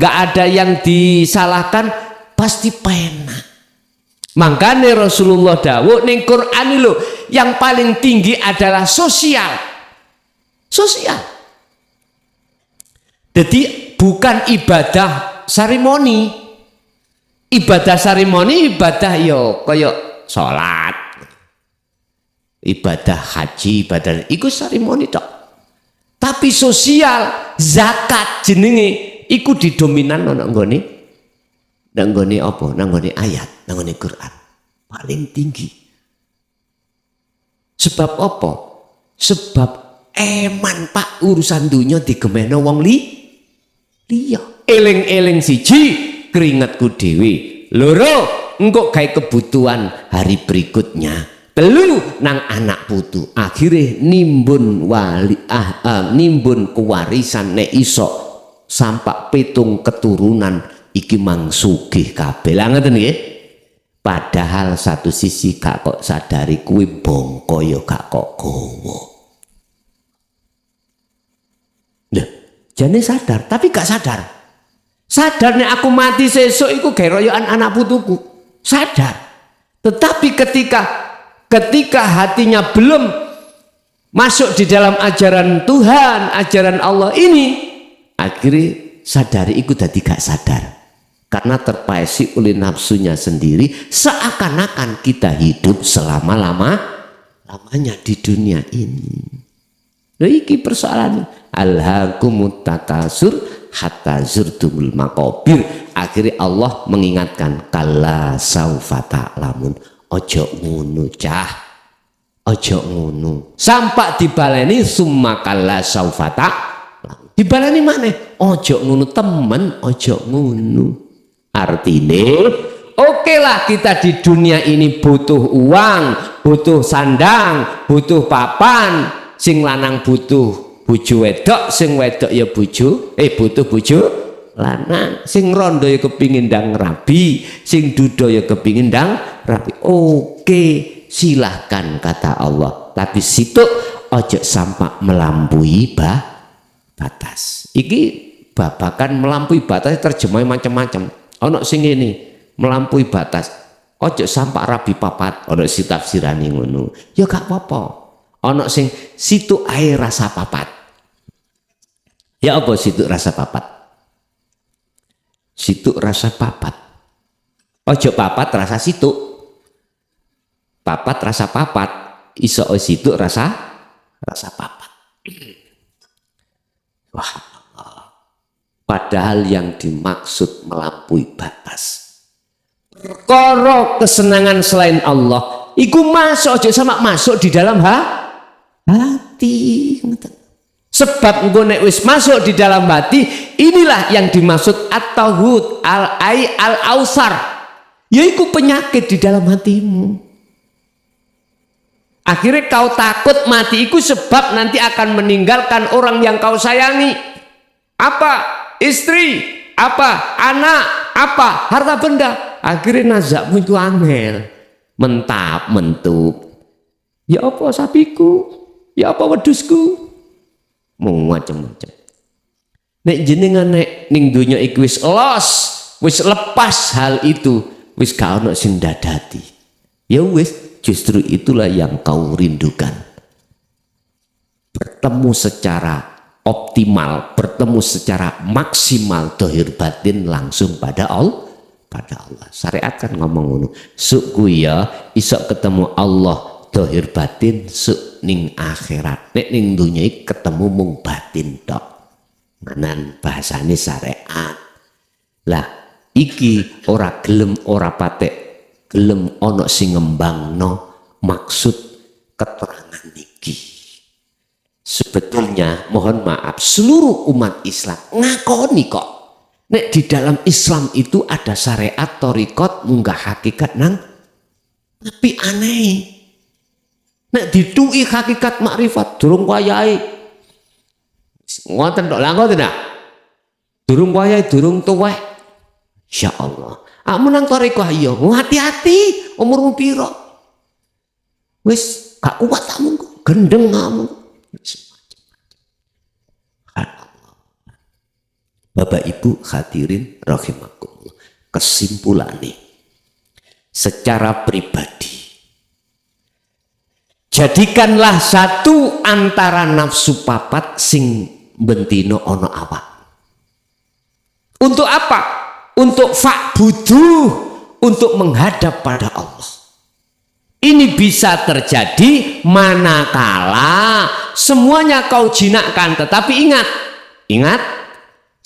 ada yang disalahkan, pasti penak. Makanya Rasulullah dawuh ning Quran lho, yang paling tinggi adalah sosial. Sosial. Jadi bukan ibadah seremoni. Ibadah seremoni ibadah yo kaya salat. Ibadah haji, ibadah iku seremoni tok. Tapi sosial, zakat jenenge iku didominan nang nggone apa? Nang nggone ayat, nang nggone Quran. Paling tinggi. Sebab apa? Sebab eman Pak urusan dunia digemeno wong liya. Eling-eling siji keringatku dhewe. Loro engko gawe kebutuhan hari berikutnya. Telu nang anak putu. Akhirnya nimbun nimbun kewarisan nek iso sampak petung keturunan iki mang sugih kabeh. Lah ngoten nggih. Padahal satu sisi gak kok sadari kuwi bongko ya gak kok gowo. Lah, jane sadar tapi gak sadar. Sadar nek aku mati sesuk iku gawe royokan anak putuku. Sadar. Tetapi ketika hatinya belum masuk di dalam ajaran Tuhan, ajaran Allah ini, akhirnya sadari ikut dadi gak sadar. Karena terpaisi oleh nafsunya sendiri, seakan-akan kita hidup selama-lamanya di dunia ini. Nah, iki persoalan alhaakumut takasur hatta zurtumul maqabir. Akhirnya Allah mengingatkan kalla saufa ta'lamun. Ojo ngono cah, ojo ngono. Sampai dibaleni summa kalla saufa ta'lamun. Dibaleni mana? Ojo ngono temen, ojo ngono. Artinya, oke lah kita di dunia ini butuh uang, butuh sandang, butuh papan. Sing lanang butuh bojo wedok, sing wedok ya butuh bojo lanang. Sing rondo ya kepingin ndang rabi, sing duda ya kepingin ndang rabi. Oke, silahkan kata Allah. Tapi situ ojo sampai melampaui batas. Iki babakan melampaui batas terjemahnya macam-macam. Ono sing ini melampaui batas. Ojo sampai rabi papat. Ono si tafsirane ngono. Ya gak apa-apa. Ono sing situ ae rasa papat. Ya apa situ rasa papat? Situ rasa papat. Ojo papat rasa situ. Papat rasa papat. Iso situ rasa papat. Wah. Padahal yang dimaksud melampaui batas. Perkara kesenangan selain Allah. Iku masuk ojo sama masuk di dalam hati. Sebab engko nek wis masuk di dalam hati, inilah yang dimaksud at-tauhid al-ai-al-ausar. Al-ausar. Al-ausar. Al-ausar. Al-ausar. Al-ausar. Al-ausar. Al-ausar. Al-ausar. Al-ausar. Al-ausar. Al-ausar. Al-ausar. Al-ausar. Al-ausar. Al-ausar. Al-ausar. Al-ausar. Al-ausar. Al-ausar. Yaiku penyakit di dalam hatimu. Akhirnya kau takut mati itu sebab nanti akan meninggalkan orang yang kau sayangi. Apa? Istri, apa? Anak, apa? Harta benda. Akhirnya nazakmu itu angel. Mentap, mentup. Ya apa sapiku? Ya apa wedusku? Mau macam-macam. Nek jenengan nek ning dunya iki wis los, wis lepas hal itu, wis gak ono sing dadati. Ya wis, justru itulah yang kau rindukan. Bertemu secara optimal, bertemu secara maksimal dohir batin langsung pada Allah. Syariat kan ngomong ngono. Suk ya iso ketemu Allah dohir batin suk ning akhirat. Nek ning dunya iki ketemu mung batin tok. Manan bahasane syariat. Lah iki ora gelem ora patek gelem ana sing ngembangno maksud keterangan niki. Sebetulnya mohon maaf seluruh umat Islam ngakoni kok nek di dalam Islam itu ada syariat torikot munggah hakikat nang, tapi aneh nek ditui hakikat makrifat durung wayahe ngoten tok lah ngoten nah durung wayahe durung tuwek insyaallah amun nang torikah iya hati-hati umurmu piro wis gak kuat kamu gendeng kamu. Bapak Ibu hadirin rahimakumullah, kesimpulannya secara pribadi jadikanlah satu antara nafsu papat sing bentino ono awak. Untuk apa? Untuk fa'buduh, untuk menghadap pada Allah. Ini bisa terjadi manakala semuanya kau jinakkan, tetapi ingat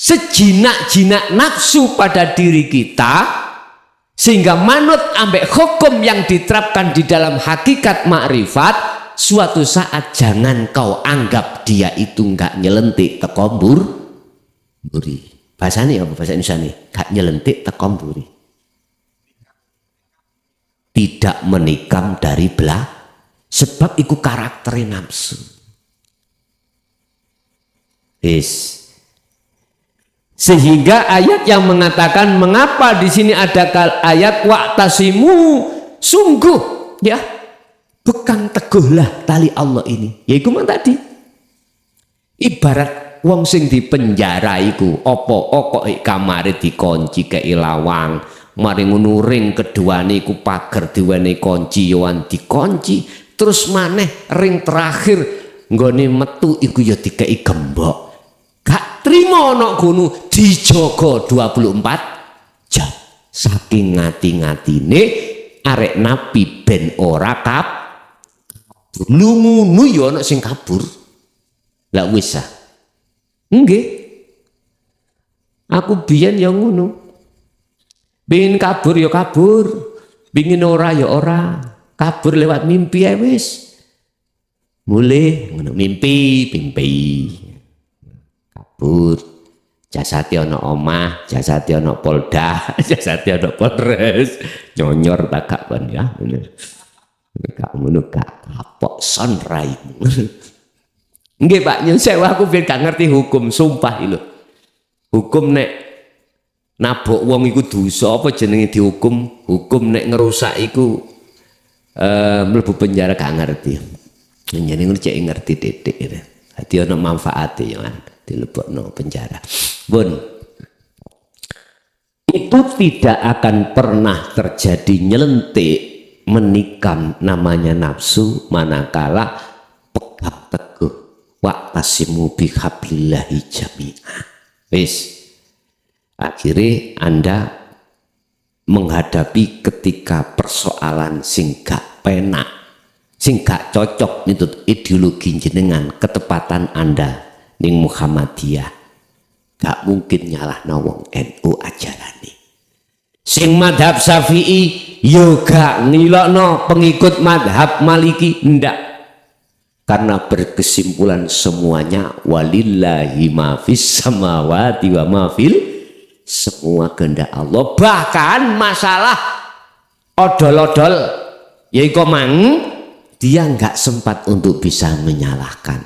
sejinak-jinak nafsu pada diri kita sehingga manut ambek hukum yang diterapkan di dalam hakikat makrifat. Suatu saat jangan kau anggap dia itu enggak nyelentik tekombur buri. Bahasanya apa bahasa Indonesia nih? Enggak nyelentik tekomburi. Tidak menikam dari belah sebab itu karakter nafsu. Sehingga ayat yang mengatakan mengapa di sini ada ayat wa'tasimu sungguh ya pegang teguhlah tali Allah ini. Ya iku mang tadi. Ibarat wong sing di penjara iku apa kok kamare dikunci kei lawang, mari ngono ring keduane iku pager diwenehi kunci yoan dikunci, terus maneh ring terakhir nggone metu iku ya dikei gembok. Gak trimo ana gono dijaga 24 jam. Saking ngati-ngatine arek nabi ben ora kabur. Ngono ya ana sing kabur. Lah wis ah. Nggih. Aku biyen ya ngono. Pengin kabur ya kabur, pengin ora ya ora. Kabur lewat mimpi ae wis. Mulih ngono mimpi. Kabur. Jasate ana omah, jasate ana Polda, jasate ana Polres. Nyonyor tak gak kon ya. Gak ngono gak kapok sonrai. Nggih Pak, nyun sewu aku ben gak ngerti hukum, sumpah lho. Hukum nek nabok wong iku dosa apa jenenge dihukum? Hukum nek ngerusak iku mlebu penjara gak ngerti. Jenenge cek ngerti titik. Dadi ana manfaate ya kan dilebokno penjara. Bun. Itu tidak akan pernah terjadi nyelentik menikam namanya nafsu manakala pegang teguh wa'tasimu bihablillahi jami'ah. Wis. Akhirnya Anda menghadapi ketika persoalan sing gak penak, sing gak cocok nitut ideologi jenengan, ketepatan Anda ning Muhammadiyah. Gak mungkin nyalah wong NU ajarane. Sing madhab Syafi'i yo gak ngilokno pengikut madhab Maliki, ndak. Karena berkesimpulan semuanya walillahi ma fis samawati wa ma fil, semua kehendak Allah. Bahkan masalah odol-odol yaiku mang dia nggak sempat untuk bisa menyalahkan.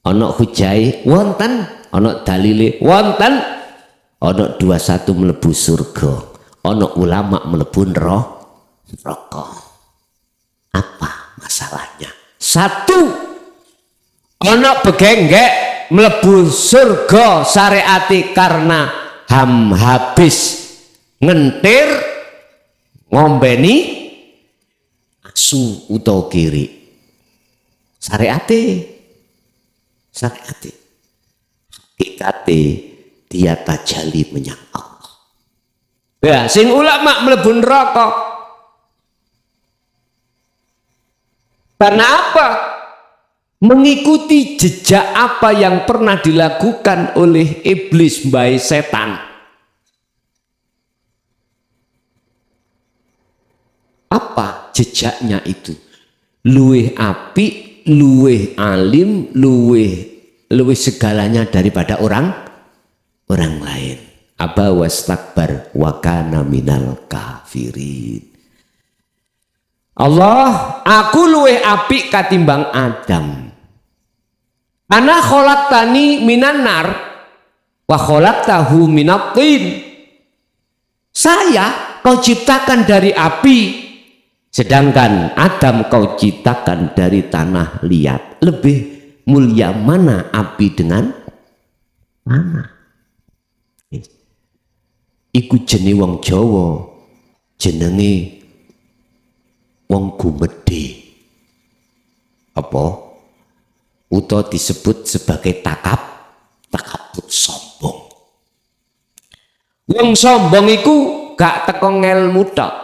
Ono hujai wonten, ono dalile wonten, ono 21 mlebu surga, ono ulama mlebu neraka. Apa masalahnya? Satu, ono begenggek mlebu surga syariati karena habis ngentir ngombeni asu utawa kiri. Syariati hakikate dia tajali menyang Allah. Ya, sing ulama mlebu neraka. Karena apa? Mengikuti jejak apa yang pernah dilakukan oleh iblis baik setan. Apa jejaknya itu? Luweh apik, luweh alim, luweh segalanya daripada orang lain. Aba wastakbar wa kana minal kafirin. Allah, aku luweh apik katimbang Adam. Ana khalaqtani minan nar wa khalaqtahu minat tin. Saya kau ciptakan dari api, sedangkan Adam kau ciptakan dari tanah liat. Lebih mulia mana api dengan tanah? Iku jenenge wong Jawa, jenenge wong gumedhe. Apa? Utawa disebut sebagai takabur sombong. Wong sombong iku gak teko ngelmu tok.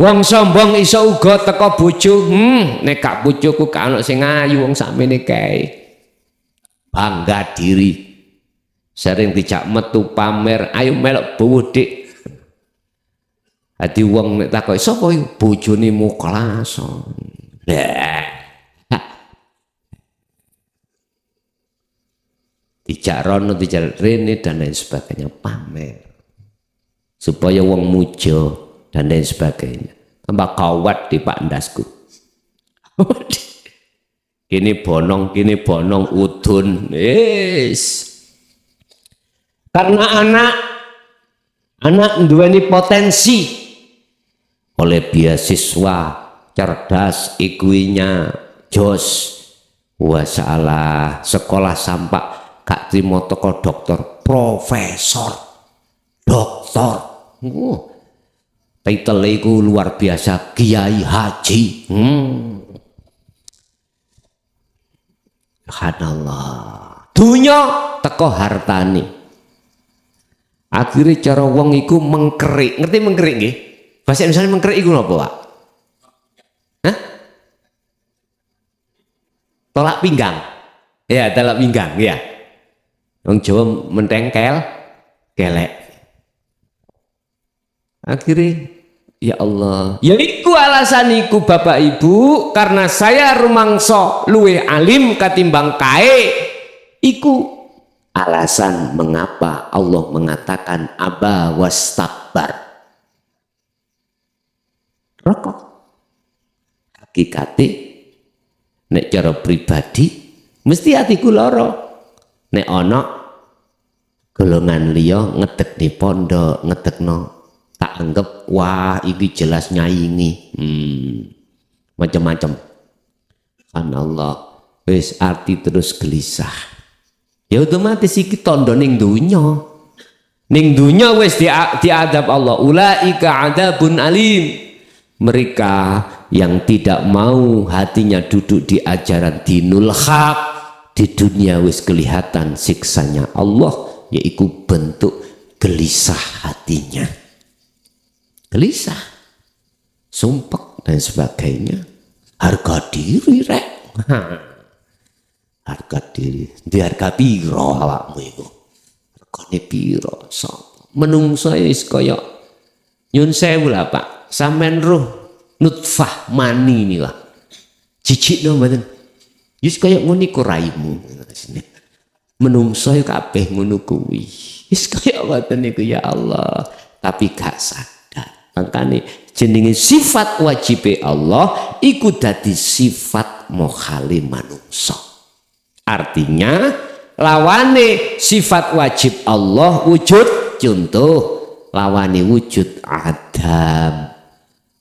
Wong sombong iso uga teko bojo. Nek gak bojoku gak ono sing ayu wong sakmene kae. Bangga diri. Sering dijak metu pamer, ayo melok bowo dik. Ati wong nek takoki sapa iku bojone Muklas. Dijak rono, dijak rene dan lain sebagainya, pamer supaya wong muja dan lain sebagainya. Tambah kawat di Pak Ndasku. Kini bonong udun. Karena anak nduweni potensi oleh beasiswa cerdas, ikuinya jos, wasalah sekolah sampak gak trimo teko dokter, profesor, doktor. Titel iku luar biasa, Kiai Haji. Subhanallah. Dunya teko hartane. Akhirnya cara wong iku mengkerik. Ngerti mengkerik nggih? Bahasa Indonesia mengkerik iku napa, Pak? Hah? Tolak pinggang. Ya, tolak pinggang, ya. Wong Jawa mentengkel, kelek. Akhirnya, ya Allah. Ya iku alasaniku Bapak Ibu, karena saya rumangsa luwih alim katimbang kae. Iku alasan mengapa Allah mengatakan aba wastakbar. Rokok. Hakikate nek cara pribadi mesti hatiku loro. Nek ana golongan liya ngedekne pondok, ngedekno tak anggap wah iki jelas nyaingi. Macam-macam. Subhanallah. Wis arti terus gelisah. Ya otomatis iki tondo ning dunya. Ning dunya wis diadab Allah. Ulaika adabun alim. Mereka yang tidak mau hatinya duduk di ajaran dinul haq, di dunia wis kelihatan siksanya Allah, yaitu bentuk gelisah hatinya. Gelisah, sumpek dan sebagainya. Harga diri rek. Harga diri, di harga piro awakmu iku? Regane piro? Sapa? Menungso wis kaya nyun sewu lah Pak. Sampeyan roh nutfah mani nilah. Jijik lho mboten. Wis kaya ngene iku raimu. Menungso kabeh ngono kuwi. Wis kaya ngoten niku ya Allah, tapi gak sadar. Makanya jenenge sifat wajib Allah iku dadi sifat mokhale manungsa. Artinya lawane sifat wajib Allah wujud, contoh lawane wujud adam.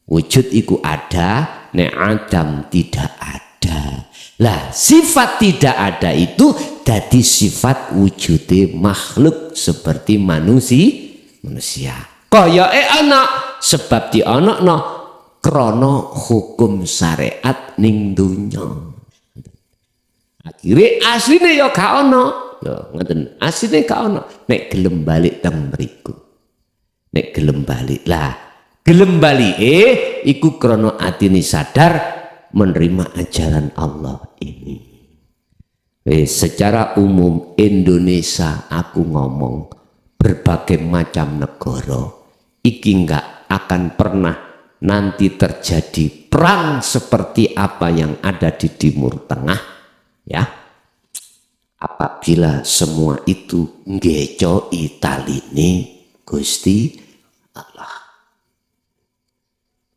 Wujud iku ada, nek adam tidak ada. Lah sifat tidak ada itu dadi sifat wujude makhluk seperti manusia. Kaya ana sebab di ana krana hukum syariat ning donya. Akhire asline ya gak ana. Lho ngoten, asline gak ana. Nek gelem balik teng mriku. Nek gelem balik lah. Gelem balike iku krana atine sadar menerima ajaran Allah ini. Secara umum Indonesia aku ngomong berbagai macam negara iki enggak akan pernah nanti terjadi perang seperti apa yang ada di Timur Tengah ya, apabila semua itu ngecoi taline Gusti Allah.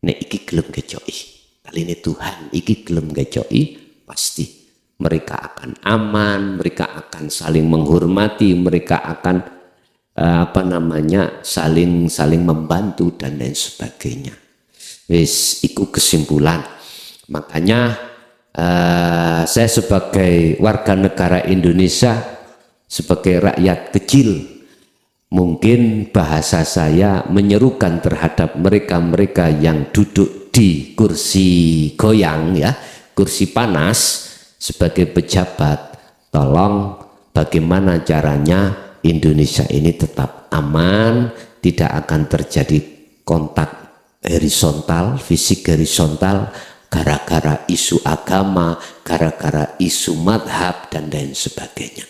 Nek iki gelem ngecoi taline Tuhan, iki gelem ngecoi, pasti mereka akan aman, mereka akan saling menghormati, mereka akan saling membantu dan lain sebagainya. Wis iku kesimpulan. Makanya saya sebagai warga negara Indonesia, sebagai rakyat kecil, mungkin bahasa saya menyerukan terhadap mereka-mereka yang duduk di kursi goyang ya, kursi panas sebagai pejabat. Tolong bagaimana caranya Indonesia ini tetap aman, tidak akan terjadi kontak horizontal, fisik horizontal, gara-gara isu agama, gara-gara isu madhab dan lain sebagainya.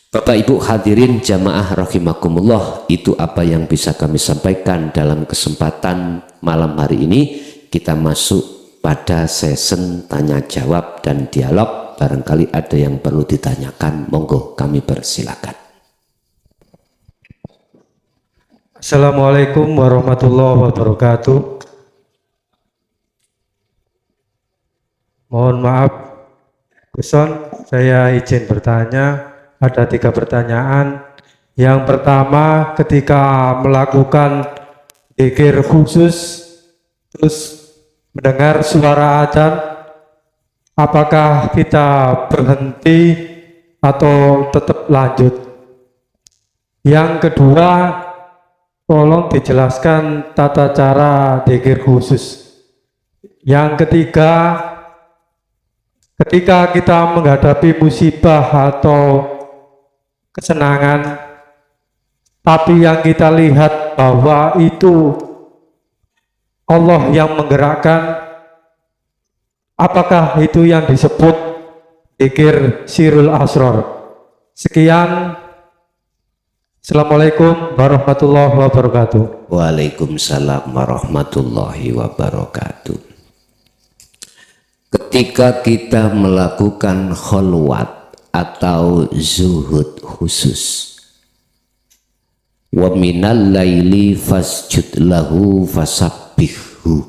Bapak Ibu hadirin jamaah rahimakumullah, itu apa yang bisa kami sampaikan dalam kesempatan malam hari ini. Kita masuk pada sesi tanya jawab dan dialog. Barangkali ada yang perlu ditanyakan, monggo kami persilakan. Assalamualaikum warahmatullahi wabarakatuh. Mohon maaf, Guson, saya izin bertanya. Ada 3 pertanyaan. Yang pertama, ketika melakukan zikir khusus, terus mendengar suara adzan, apakah kita berhenti atau tetap lanjut? Yang kedua, tolong dijelaskan tata cara zikir khusus. Yang ketiga, ketika kita menghadapi musibah atau kesenangan, tapi yang kita lihat bahwa itu Allah yang menggerakkan, apakah itu yang disebut zikir sirul asrar? Sekian. Assalamualaikum warahmatullahi wabarakatuh. Waalaikumsalam warahmatullahi wabarakatuh. Ketika kita melakukan kholwat atau zuhud khusus, wa minal laili fasjud lahu fasabbihhu,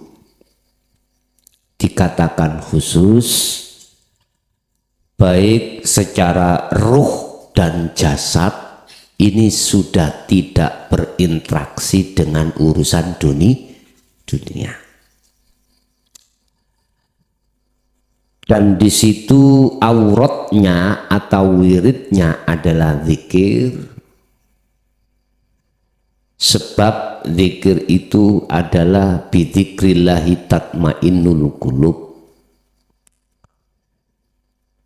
dikatakan khusus baik secara ruh dan jasad, ini sudah tidak berinteraksi dengan urusan dunia. Dan di situ auratnya atau wiridnya adalah zikir. Sebab zikir itu adalah bidzikrillahi tatmainnul qulub.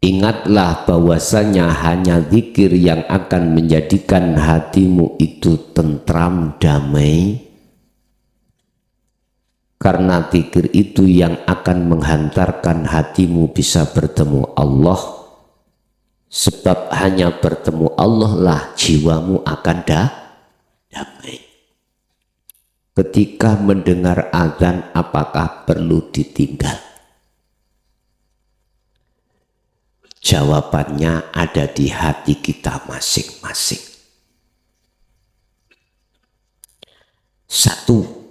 Ingatlah bahwasanya hanya zikir yang akan menjadikan hatimu itu tentram, damai. Karena zikir itu yang akan menghantarkan hatimu bisa bertemu Allah. Sebab hanya bertemu Allah lah jiwamu akan damai. Ketika mendengar azan, apakah perlu ditinggal? Jawabannya ada di hati kita masing-masing. 1.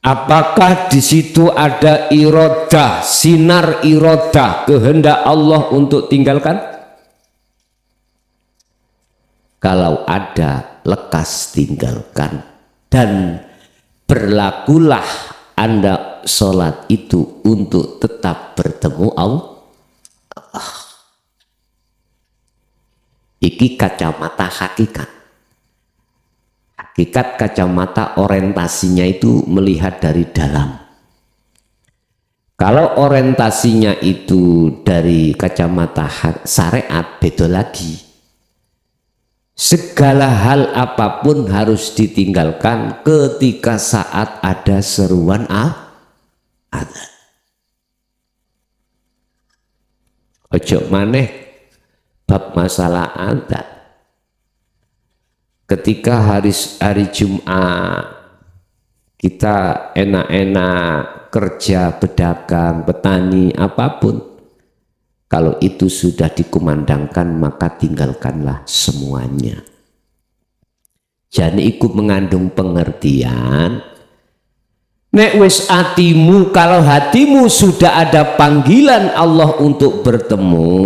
Apakah di situ ada irodah, sinar irodah, kehendak Allah untuk tinggalkan? Kalau ada, lekas tinggalkan. Dan berlakulah Anda sholat itu untuk tetap bertemu Allah. Iki kacamata hakikat. Hakikat kacamata orientasinya itu melihat dari dalam. Kalau orientasinya itu dari kacamata syariat, beda lagi. Segala hal apapun harus ditinggalkan ketika saat ada seruan adzan. Ojo maneh bab masalah adzan. Ketika hari Jumat kita enak-enak kerja, berdagang, petani, apapun, kalau itu sudah dikumandangkan maka tinggalkanlah semuanya. Jadi ikut mengandung pengertian nek wis hatimu, kalau hatimu sudah ada panggilan Allah untuk bertemu,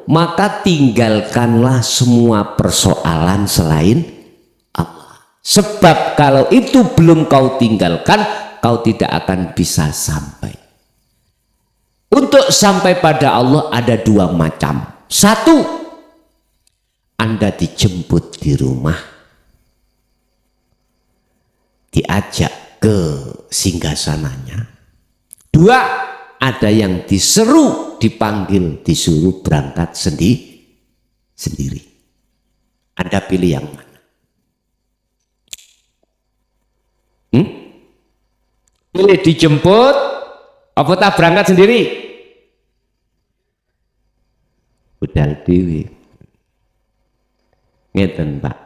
maka tinggalkanlah semua persoalan selain Allah. Sebab kalau itu belum kau tinggalkan, kau tidak akan bisa sampai. Untuk sampai pada Allah ada dua macam. Satu, Anda dijemput di rumah, diajak ke singgasananya. Dua, ada yang diseru, dipanggil, disuruh berangkat sendiri. Anda pilih yang mana? Pilih dijemput, apa tak berangkat sendiri? Budal dewi. Ngeten Pak.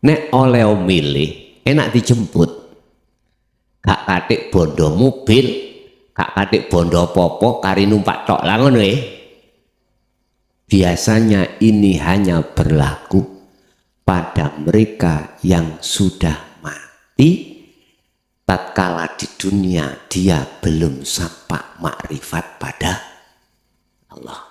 Nek oleh milih, enak dijemput. Gak katik bondo mobil, gak katik bondo popo, kari numpak tok lah ngono. Biasanya ini hanya berlaku pada mereka yang sudah mati, tatkala di dunia dia belum sampai makrifat pada Allah.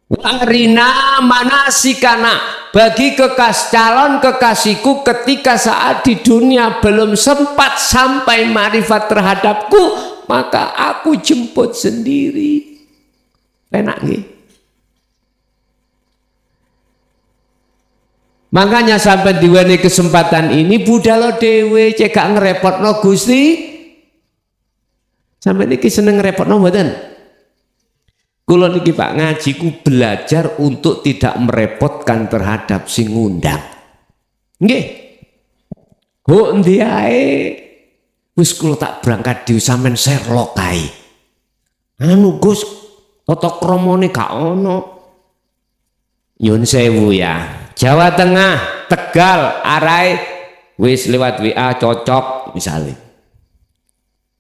Warina manasikana, bagi calon kekasihku ketika saat di dunia belum sempat sampai makrifat terhadapku, maka aku jemput sendiri. Enak nih. Makanya sampai diweni kesempatan ini budalo dewe cekak ngerepotno Gusti. Sampai niki seneng ngerepotno mboten? Kula niki Pak ngaji ku belajar untuk tidak merepotkan terhadap sing ngundang. Nggih. Kok endi ae? Wis kula tak berangkat dhewe sampean Sherlock kae. Anu Gus, tata kramane gak ono. Nyun sewu ya. Jawa Tengah, Tegal, Arai, wis lewat WA cocok misalnya.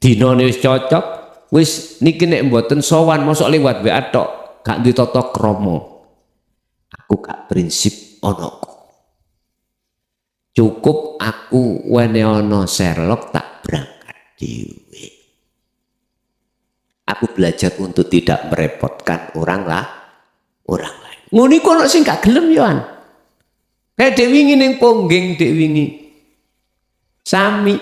Dinone wis cocok, wis niki nek mboten sowan mosok lewat WA tok, gak duwe tata krama. Aku gak prinsip ono. Cukup aku wene ono Sherlock tak berangkat dhewe. Aku belajar untuk tidak merepotkan orang lain. Ngono iku ono sing gak gelem yo an. Kayak dek wingi ning ponggeng dek wingi. Sami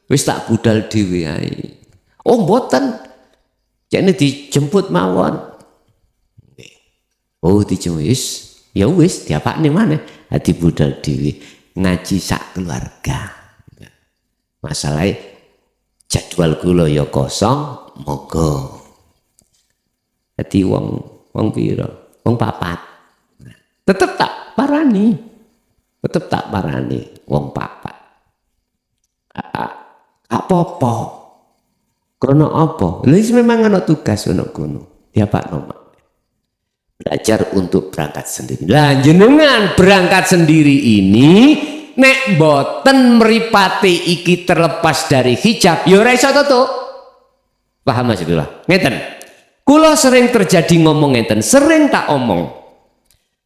wis tak budal dhewe ae. Oh mboten. Jane dijemput mawon. Oh dijemput wis. Ya wis diapakne maneh. Ati budal dhewe ngaji sak keluarga. Masalahnya jadwal kula ya kosong, monggo. Dadi wong pira? Wong papat. Tetep tak parani. Wong papat. Apa-apa. Krono apa? Lha memang ana tugas ono kono. Diapakno mak. Belajar untuk berangkat sendiri. Lah jenengan berangkat sendiri ini nek boten mripate iki terlepas dari hijab ya ora iso to. Paham maksudnya? Ngeten. Kula sering terjadi ngomong ngeten, sering tak omong.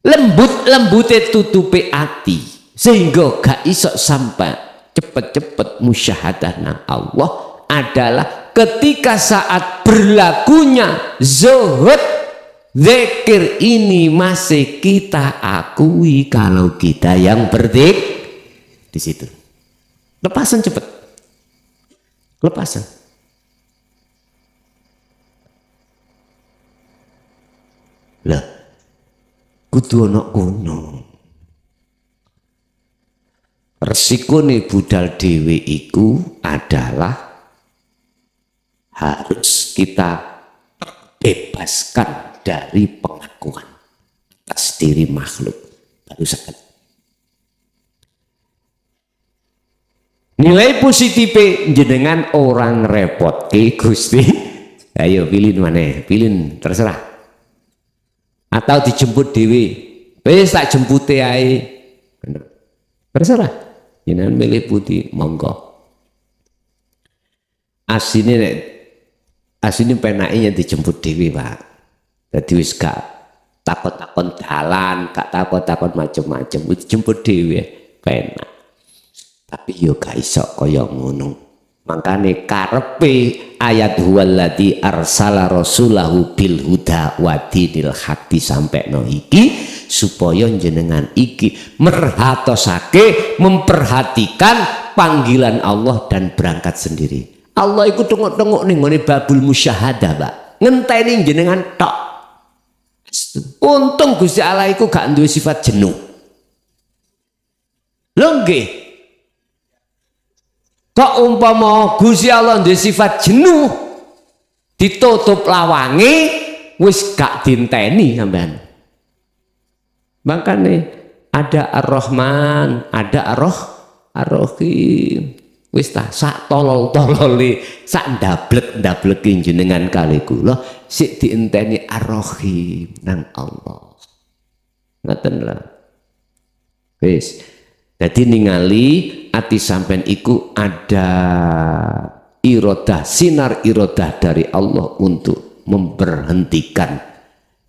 Lembut-lembute tutupe ati. sehingga gak iso sampai cepet-cepet musyahadah nang Allah adalah ketika saat berlakunya zuhud zikir ini masih kita akui kalau kita yang berdik di situ. Lepasan cepet, lepasan. Lah, kudu ana kono. Resikone budal dhewe iku adalah harus kita bebaskan dari pengakuan atas diri makhluk. Baru sakit. Nilai positif jenengan orang repot ke Gusti. Ayo pilih mana? Pilih terserah. Atau dijemput dewi. Wis tak jempute ae. Terserah. Jenengan milih putih monggo. Asine penake dijemput dewi, Pak. Dadi wis gak takon-takon dalan, gak takon-takon macem-macem, dijemput dewi penak. Tapi yo gak iso kaya ngono. Makane karepe ayat huwallazi arsala rasulahu bil huda wa dinil haqqi sampeno iki supaya jenengan iki merhatosake memperhatikan panggilan Allah dan berangkat sendiri. Allah iku tengok-tengok ning ngene babul musyahadah, Pak. Ngenteni jenengan tok. Untung Gusti Allah iku gak duwe sifat jenuh. Lho nggih. Kok umpama Gusti Allah duwe sifat jenuh ditutup lawange wis gak dinteni sampean. Makane ada Ar-Rahman, ada Ar-Rahim. Wis ta sak tolol-tolole, sak ndablek-ndableki jenengan kali kula sik dienteni Ar-Rahim nang Allah. Ngoten lho. Wis. Dadi ningali ati sampean iku ada iradah, sinar iradah dari Allah untuk memberhentikan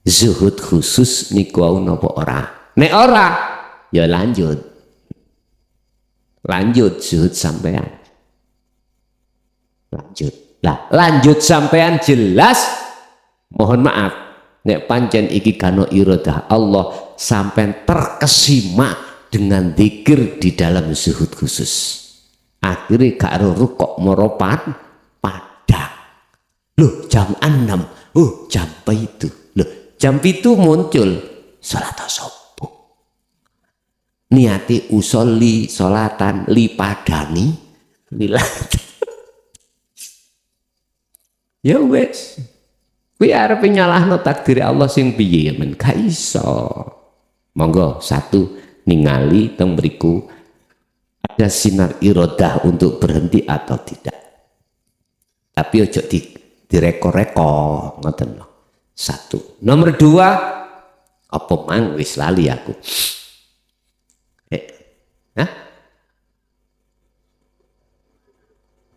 zuhud khusus niku napa ora. Nek ora ya lanjut zuhud sampean. Lanjut sampean jelas mohon maaf nek pancen iki kano iradah Allah sampean terkesima dengan zikir di dalam zuhud khusus. Akhirnya gak rukuk moropan padang. Loh jam 6, jam itu. Loh jam itu muncul salat subuh. Niati usolli salatan li padani lilat. Ya wes. Kuwi arep nyalahno takdir Allah sing piye men gak iso. Monggo satu ningali teng mriku ada sinar iradah untuk berhenti atau tidak. Tapi ojo direko-reko ngoten lho. Satu. Nomor dua, apa mang wis lali aku.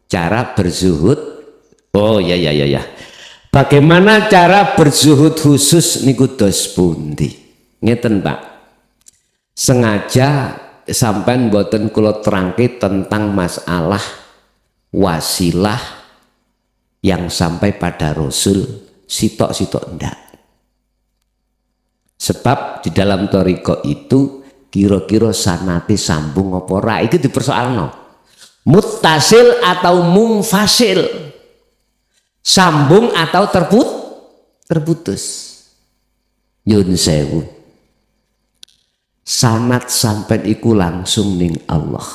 Cara berzuhud. Oh ya. Bagaimana cara berzuhud khusus niku dos pundi? Ngeten, Pak. Sengaja sampean mboten kula terangke tentang masalah wasilah yang sampai pada Rasul sitok-sitok ndak. Sebab di dalam thariqah itu kira-kira sanate sambung apa ora iki dipersoalno. Muttasil atau munfasil. Sambung atau terputus. Yun sewu. Sanat sampai iku langsung ning Allah.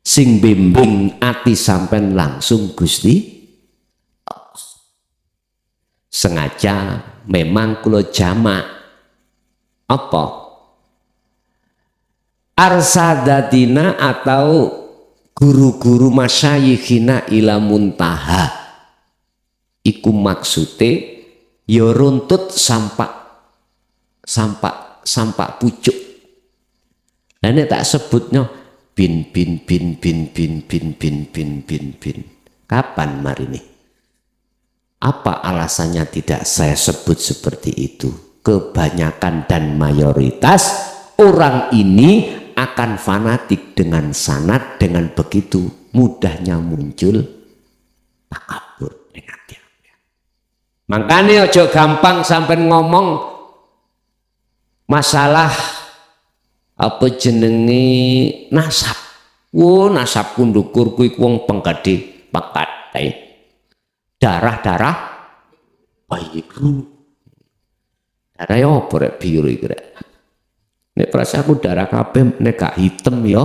Sing bimbing ati sampai langsung Gusti Allah. Sengaja memang kula jamak apa? Arsadatina atau guru-guru masyayikhina ila muntaha. Iku maksude ya runtut sampak pucuk. Lah nek tak sebutnya bin. Kapan mari ini? Apa alasannya tidak saya sebut seperti itu? Kebanyakan dan mayoritas orang ini akan fanatik dengan sanad, dengan begitu mudahnya muncul takabur dengan dia. Makanya ojo gampang sampai ngomong masalah apa jenenge nasab. Wo nasab kundukur kuwi wong penggede pangkat darah biru. Darah ya apa rek biru iki rek. Nek perasaanku darah kabeh nek gak hitam ya.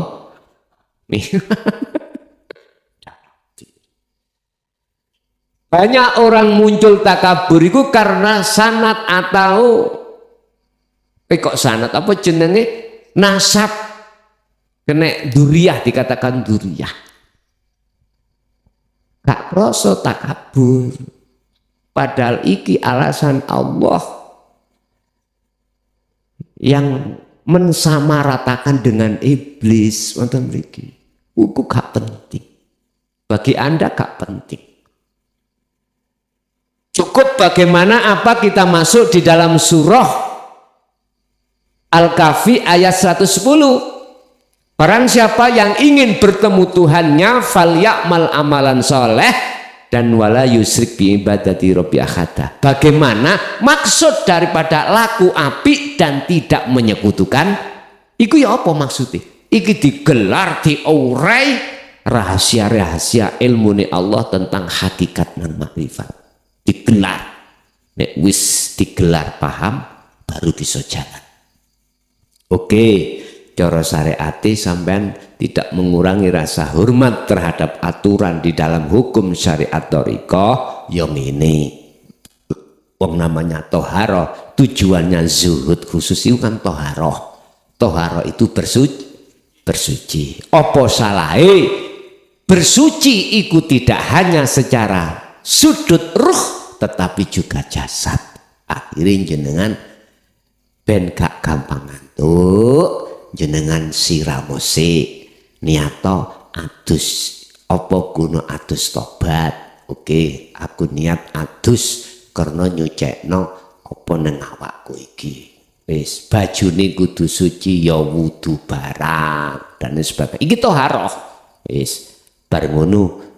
Banyak orang muncul takabur itu karena sanad atau kok sanad apa jenenge nasab kena duriyah, dikatakan duriyah. Gak kroso takabur. Padahal iki alasan Allah yang mensamaratakan dengan iblis. Wonten mriki. Iku gak penting. Bagi Anda gak penting. Cukup bagaimana apa kita masuk di dalam surah Al-Kahfi ayat 110. Barang siapa yang ingin bertemu Tuhannya falyamal amalan soleh dan wala yusrik bi ibadati rabbi ahada. Bagaimana maksud daripada laku apik dan tidak menyekutukan? Iku ya apa maksudnya? Iki digelar diurai rahasia-rahasia ilmu ni Allah tentang hakikat dan makrifat. Digelar, nek wis digelar paham baru bisa jalan. Oke, cara syariati sampean tidak mengurangi rasa hormat terhadap aturan di dalam hukum syariat thariqah yang ini. Wong namanya toharoh, tujuannya zuhud khusus itu kan toharoh. Toharoh itu bersuci. Apa salahnya bersuci itu tidak hanya secara sudut ruh tetapi juga jasad. Akhirnya jenengan ben gak gampang ngantuk, jenengan siramose niato adus apa guna adus tobat. Oke, aku niat adus karena nyucekno apa nang awakku iki. Wis bajune kudu suci ya wudu barang dan sebagainya. Iki toharoh. Wis bar ngono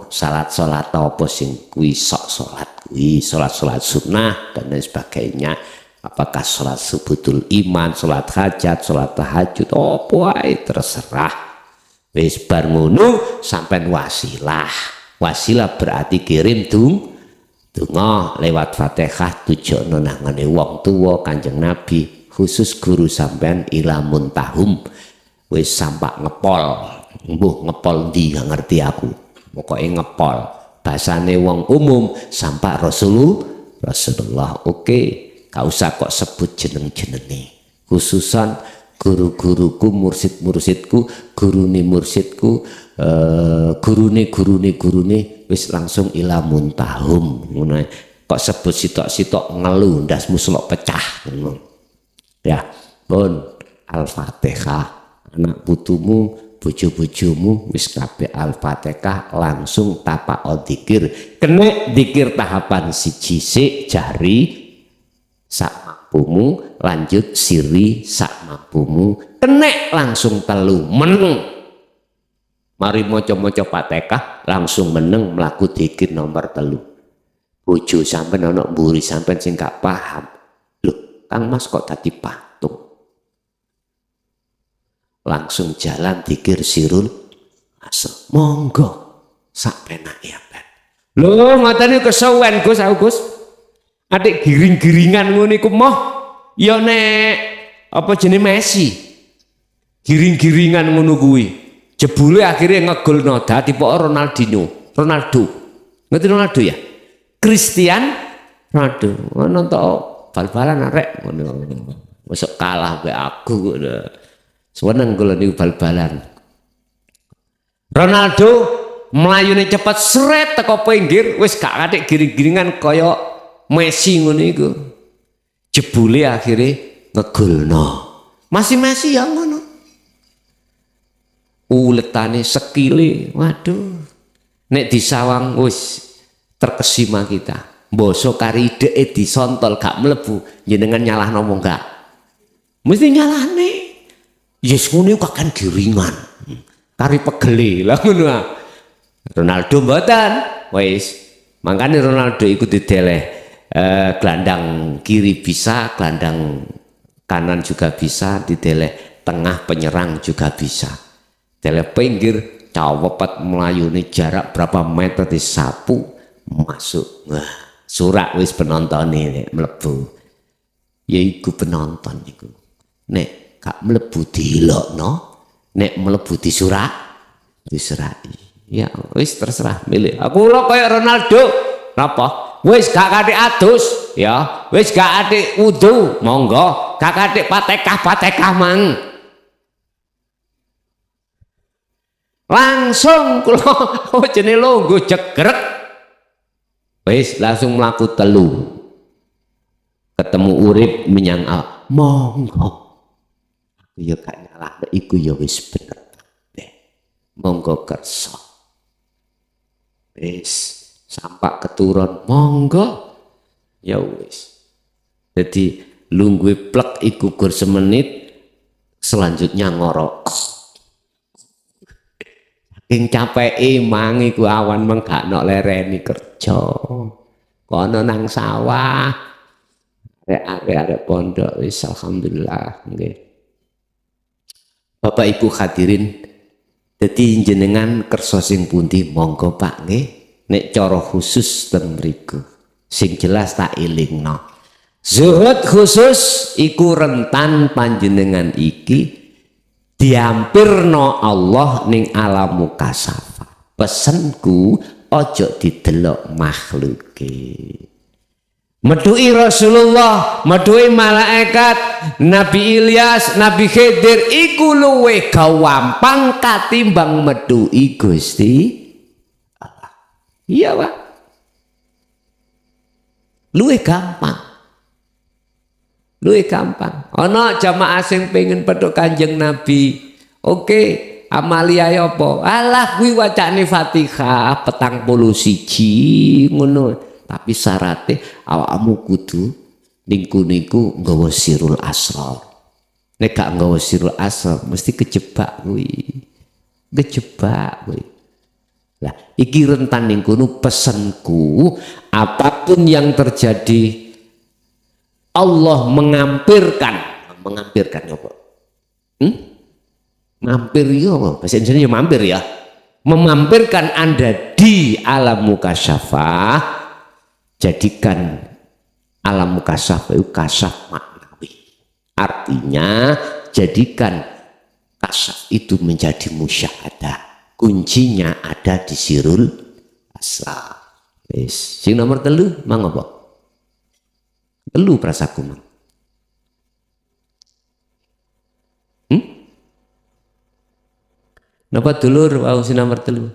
salat apa sing kuwi sok salat kuwi salat sunnah dan lain sebagainya. Apakah salat subutul iman, salat hajat, salat tahajud, apa wae terserah. Wis bar ngono sampean wasilah berarti kirim donga lewat Fatihah tujuan nangane wong tuwa Kanjeng Nabi, khusus guru sampean ilamun tahum. Wis sampak ngepol, mbuh ngepol ndi gak ngerti aku. Pokoknya ngepol bahasane wong umum sampai Rasulullah. Oke, gak usah kok sebut jeneng-jenenge, khususan guru-guruku, mursid-mursidku, gurune mursidku, gurune wis langsung ilamun tahum. Kok sebut sitok-sitok ngeluh ndasmu selok pecah ngono. Ya, pun Al-Fatihah anak putumu bojo-bojomu wis kabeh Al-Fatihah langsung tapak dzikir. Kena dzikir tahapan siji sik jari sak mampumu, lanjut siri sak mampumu, kena langsung telu meneng. Mari maca-maca Fatihah langsung meneng mlaku dzikir nomor telu. Bojo sampean ana mburi sampean sing gak paham. Lho, Kang Mas kok dadi patung? Langsung jalan dikir sirul asal monggo sak penake sampean. Lho ngoten kesuwen Gus adik giring-giringan ngono iku moh ya nek apa jenenge Messi giring-giringan ngono kuwi jebule akhirnya ngegolno dadi pok Ronaldo ngerti Ronaldo ya Cristiano Ronaldo ngono to bal-balan arek ngono mosok kalah mbek aku ngono. Seneng kula niku bal-balan. Ronaldo mlayune cepet sret teko pinggir wis gak katik giring-giringan kaya Messi ngono iku. Jebule akhire ngegolno. Masih Messi ya ngono. Uletane sekile. Waduh. Nek disawang wis terkesima kita. Mbosok kari ideke disontol gak mlebu jenengan nyalahno mong gak. Mesti nyalane. Yes ngono iku kan giringan. Kari pegele lah ngono. Ronaldo mboten. Wis. Makane Ronaldo iku dideleh gelandang kiri bisa, gelandang kanan juga bisa, dideleh tengah penyerang juga bisa. Deleh pinggir cawepet melayune jarak berapa meter disapu masuk. Wah, surak wis penonton nek mlebu. Ya iku penonton iku. Nek gak mlebu dilokno, nek mlebu disurak, disurai. Ya wis terserah milih. Aku lo kayak Ronaldo. Napa? Wis gak katik adus, ya. Wis gak katik wudu, monggo. Gak katik patekah mang. Langsung kula jenenge longgo jegrek. Wis langsung mlaku telu. Ketemu urip menyang monggo. Aku ya gak nyalahno iku ya wis bener. Monggo kersa. Wis sampak keturun monggo ya wis. Jadi lungguhe plek iku gur semenit, selanjutnya ngorok. Saking capeke mang iku awan menggakno lereni kerja. Kono nang sawah. Arek pondok wis alhamdulillah nggih. Bapak Ibu hadirin, dadi jenengan kersa sing pundi monggo Pak nggih. Nek cara khusus ten mriku sing jelas tak elingno. Zuhud khusus iku rentan panjenengan iki diampirno Allah ning alam mukasafa. Pesenku ojo didelok makhluke. Medui Rasulullah, medui malaikat, Nabi Ilyas, Nabi Khidir iku luwih gampang katimbang medui Gusti. Iya Pak, luwih gampang. Ono jamaah sing pengen petuk Kanjeng Nabi. Oke, amalia apa? Alah kuwi wacane Fatihah 41 ngono. Tapi syaratnya awakmu kudu niku nggawa sirul asrar. Nek gak nggawa sirul asrar mesti kejebak kuwi. Lah, iki rentan ning kono pesenku, apapun yang terjadi Allah mengampirkan apa? Mampir ya apa? Bahasa Indonesia mampir ya. Memampirkan Anda di alam mukasyafah, jadikan alam mukasyafah itu kasyaf maknawi. Artinya jadikan kasyaf itu menjadi musyahadah. Kuncinya ada di sirul asrar. Wis, sing nomor 3 mang apa? 3 prasaku mang. Napa dulur wau sing nomor 3?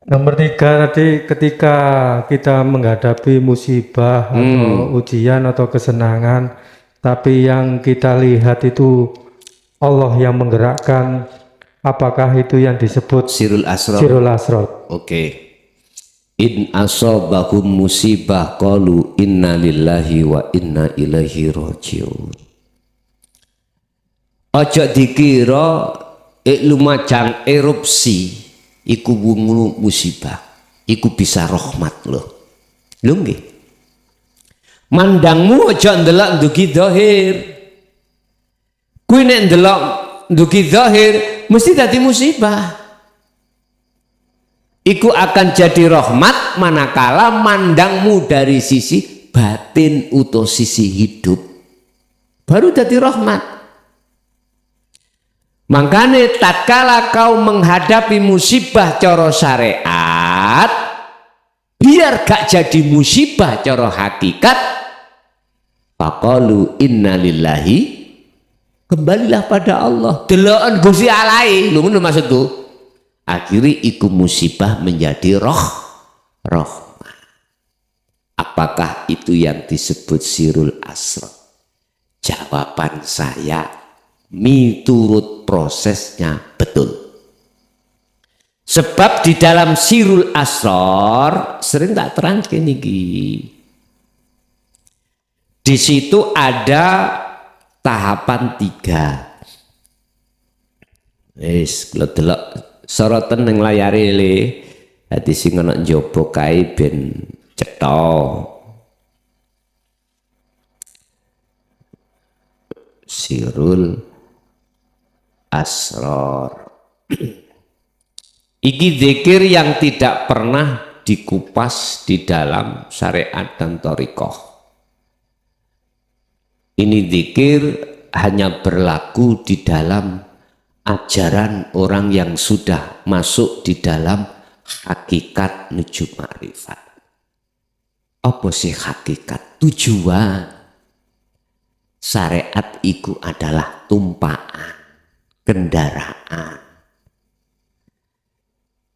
Nomor 3 tadi ketika kita menghadapi musibah atau ujian atau kesenangan, tapi yang kita lihat itu Allah yang menggerakkan. Apakah itu yang disebut sirul asrar? Sirul asrar. Oke. In asabahum musibah qalu inna lillahi wa inna ilaihi rajiun. Aja dikira lumajang erupsi iku wungu musibah, iku bisa rahmat loh. Lho nggih. Mandangmu aja ndelok ndugi zahir. Kuwi nek ndelok ndugi zahir mesti dadi musibah. Iku akan jadi rahmat manakala mandangmu dari sisi batin atau sisi hidup, baru jadi rahmat. Makanya tatkala kau menghadapi musibah cara syariat, biar gak jadi musibah cara hakikat, faqalu inna lillahi, kembalilah pada Allah. Deloken Gusti Alai, lho ngono maksudku. Akhirnya iku musibah menjadi rahmat. Apakah itu yang disebut sirul asrar? Jawaban saya miturut prosesnya betul. Sebab di dalam sirul asrar sering tak terangkan niki. Di situ ada tahapan 3. Wis kula delok soroten ning layare le. Dadi sing ana njaba kae ben cetha. Sirul Asrar. Iki zikir yang tidak pernah dikupas di dalam syariat dan thariqah. Ini zikir hanya berlaku di dalam ajaran orang yang sudah masuk di dalam hakikat nuju ma'rifat. Apa sih hakikat? Tujuan syariat iku adalah tumpaan, kendaraan.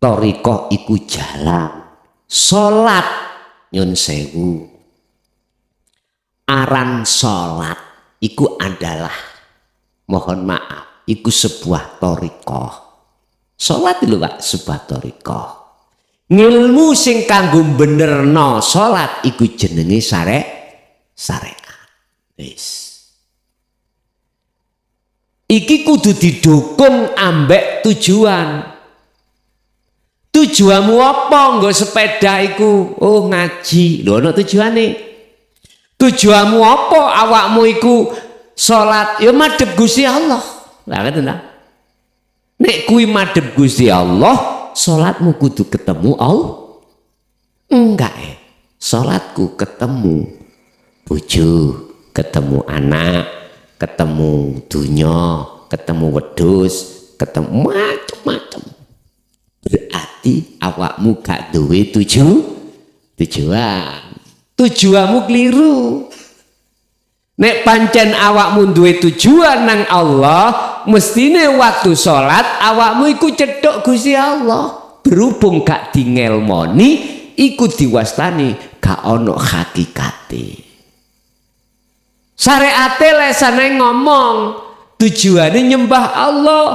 Thariqah iku jalan. Salat nyun sewu. Aran salat iku adalah, mohon maaf, iku sebuah thariqah. Salat lho Pak, sebuah thariqah. Ngilmu sing kanggo benerno salat iku jenenge syariat. Wis. Iki kudu didukung ambek tujuan. Tujuanmu apa nggo sepeda iku? Oh ngaji. Lho ana tujuane. Tujuanmu apa awakmu iku salat? Ya madhep Gusti Allah. Lah ngoten ta. Nek kuwi madhep Gusti Allah, salatmu kudu ketemu Allah. Enggak salatku ketemu bojo, ketemu anak, ketemu dunya, ketemu wedhus, ketemu macam-macam. Berarti awakmu gak duwe tujuan. Tujuanmu keliru. Nek pancen awakmu duwe tujuan nang Allah, mestine waktu salat awakmu iku cedhok Gusti Allah. Berhubung gak dingelmoni, iku diwastani gak ono hakikate. Syariate lesane ngomong tujuane nyembah Allah,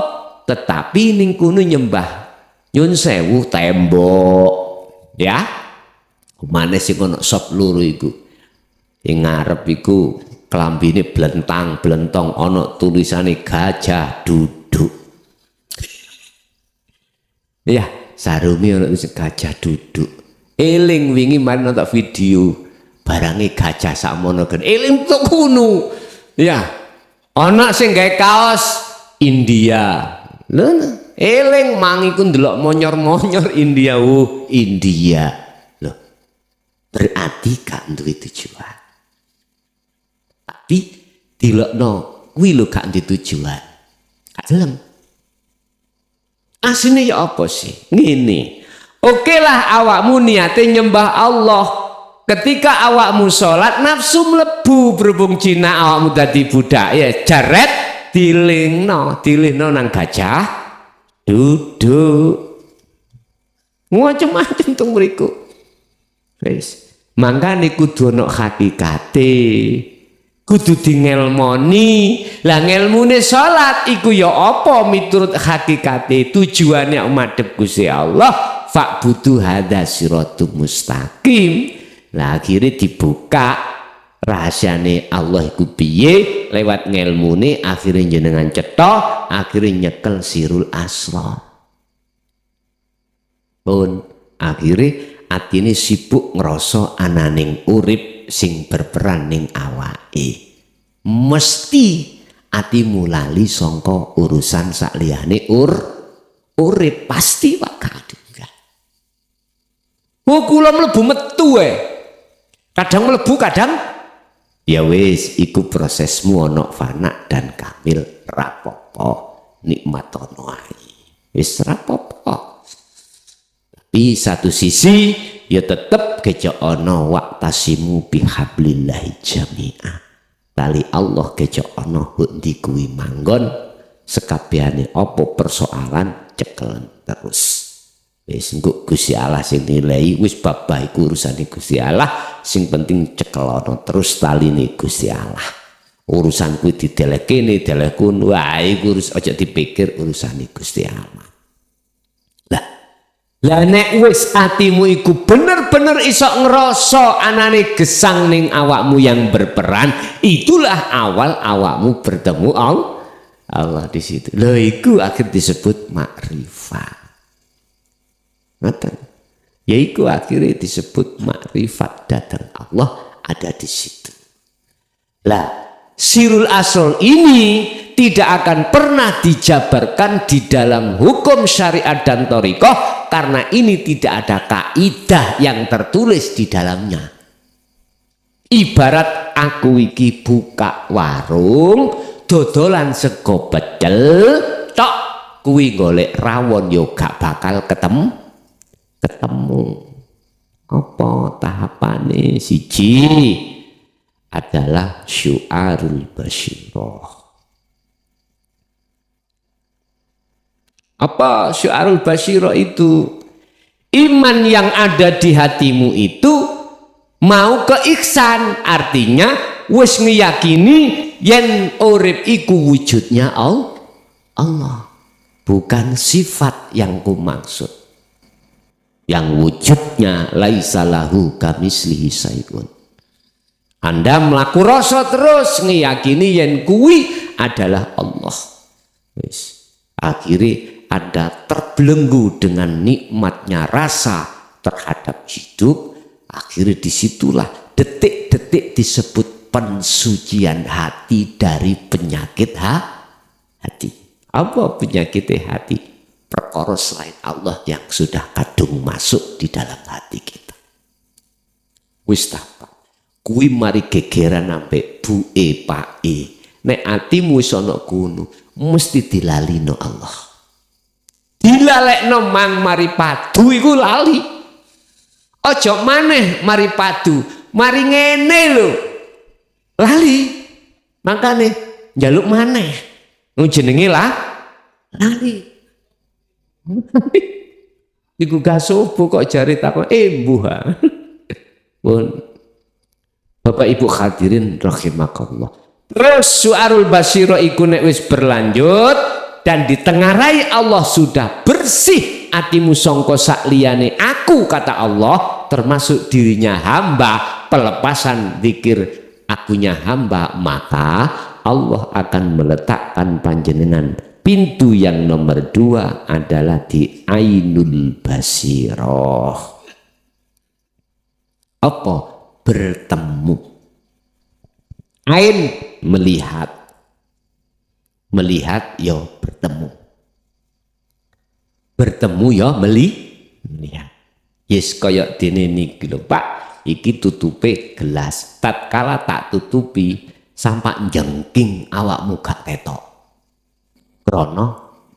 tetapi ning kono nyembah nyun sewu tembok, ya. Kumane sing ono sop loro iku. Ing ngarep iku klambine blentang-blentong ana tulisane gajah duduk. Ya, sarunge ana tulis gajah duduk. Eling wingi mari nonton video barange gajah sakmono gen. Eling tok kuno. Ya. Ana sing gawe kaos India. Lho, eling mangiku ndelok monyor-monyor India. India. Loh. Berarti gak duwe tujuan. Tapi dilokno kuwi lho gak duwe tujuan. Gak gelem. Asline ya apa sih? Ngene. Oke lah awakmu niate nyembah Allah. Ketika awakmu sholat nafsu mlebu berhubung Cina awakmu dadi budak ya jaret dilingno nang gajah duduk macam-macam tuh mriku. Wis mangkane kudu ana hakikate, kudu dingelmoni. Lah ngelmune salat iku ya apa miturut hakikate, tujuane madhep Gusti Allah, fa'budu hadza siratum mustaqim. Lah akhirnya dibuka rahasiane Allah iku piye lewat ngelmune, akhirnya jenengan cetha, akhirnya nyekel sirul asrar. Pun akhirnya atine sibuk ngrasa ananing urip sing berperan ning awake. Mesti atimu lali sangka urusan sakliyane urip pasti bakal juga. Kula mlebu metu kadang mlebu kadang ya wis iku prosesmu ana fana dan kamil rapopo nikmat ono ae wis rapopo. Tapi satu sisi ya tetep kejo ono waktasimu bihablillahi jami'ah, tali Allah kejo ono ndi kuwi manggon sekabehane apa persoalan cekel terus. Wis engko Gusti Allah sing nilai, wis babah iku urusane Gusti Allah, sing penting cekelono terus taline Gusti Allah. Urusan kuwi didelek kene delek kono, wae urus aja dipikir urusane Gusti Allah. Lah Lah nek wis atimu iku bener-bener iso ngerasa anane gesang ning awakmu yang berperan, itulah awal awakmu bertemu Allah di situ. Lho iku akhir disebut makrifat. Ngoten. Ya iku akhirnya disebut makrifat datang Allah ada di situ. Lah sirul asror ini tidak akan pernah dijabarkan di dalam hukum syariat dan thariqah karena ini tidak ada kaidah yang tertulis di dalamnya. Ibarat aku iki buka warung dodolan sego pecel tok kuwi golek rawon yo gak bakal ketemu. Apa tahapane? Siji adalah syu'arul basyirah. Apa syu'arul basyirah itu? Iman yang ada di hatimu itu mau ke ihsan, artinya wis ngiyakini yen urip iku wujudnya Allah, bukan sifat yang ku maksud. Yang wujudnya laisa lahu kamislihi syai'un. Anda melaku rasa terus ngiyakini yen kuwi adalah Allah. Wis akhirnya Anda terbelenggu dengan nikmatnya rasa terhadap hidup. Akhirnya disitulah detik-detik disebut pensucian hati dari penyakit hati. Apa penyakit hati? Perkara selain Allah yang sudah kadung masuk di dalam hati kita. Wis apa? Kuwi mari gegeran ambek buke pake. Nek atimu wis ana kono, mesti dilalino Allah. Dilalekno mang mari padu iku lali. Aja maneh mari padu, mari ngene lho. Lali. Makane njaluk maneh. Jenenge lali. Iku gak subuh kok jari takon mbuh. Pun Bapak Ibu hadirin rahimakallah. Terus syu'arul basyirah iku nek wis berlanjut dan ditengarai Allah sudah bersih atimu sangka sak liyane aku kata Allah termasuk dirinya hamba, pelepasan zikir akunya hamba, maka Allah akan meletakkan panjenengan pintu yang nomor 2 adalah di ainul basirah. Apa? Bertemu. Ain melihat. Melihat ya bertemu. Bertemu ya melihat. Yes kaya dene niki lho Pak, iki tutupe gelas. Tatkala tak tutupi sampai jengking awakmu gak ketok. Krono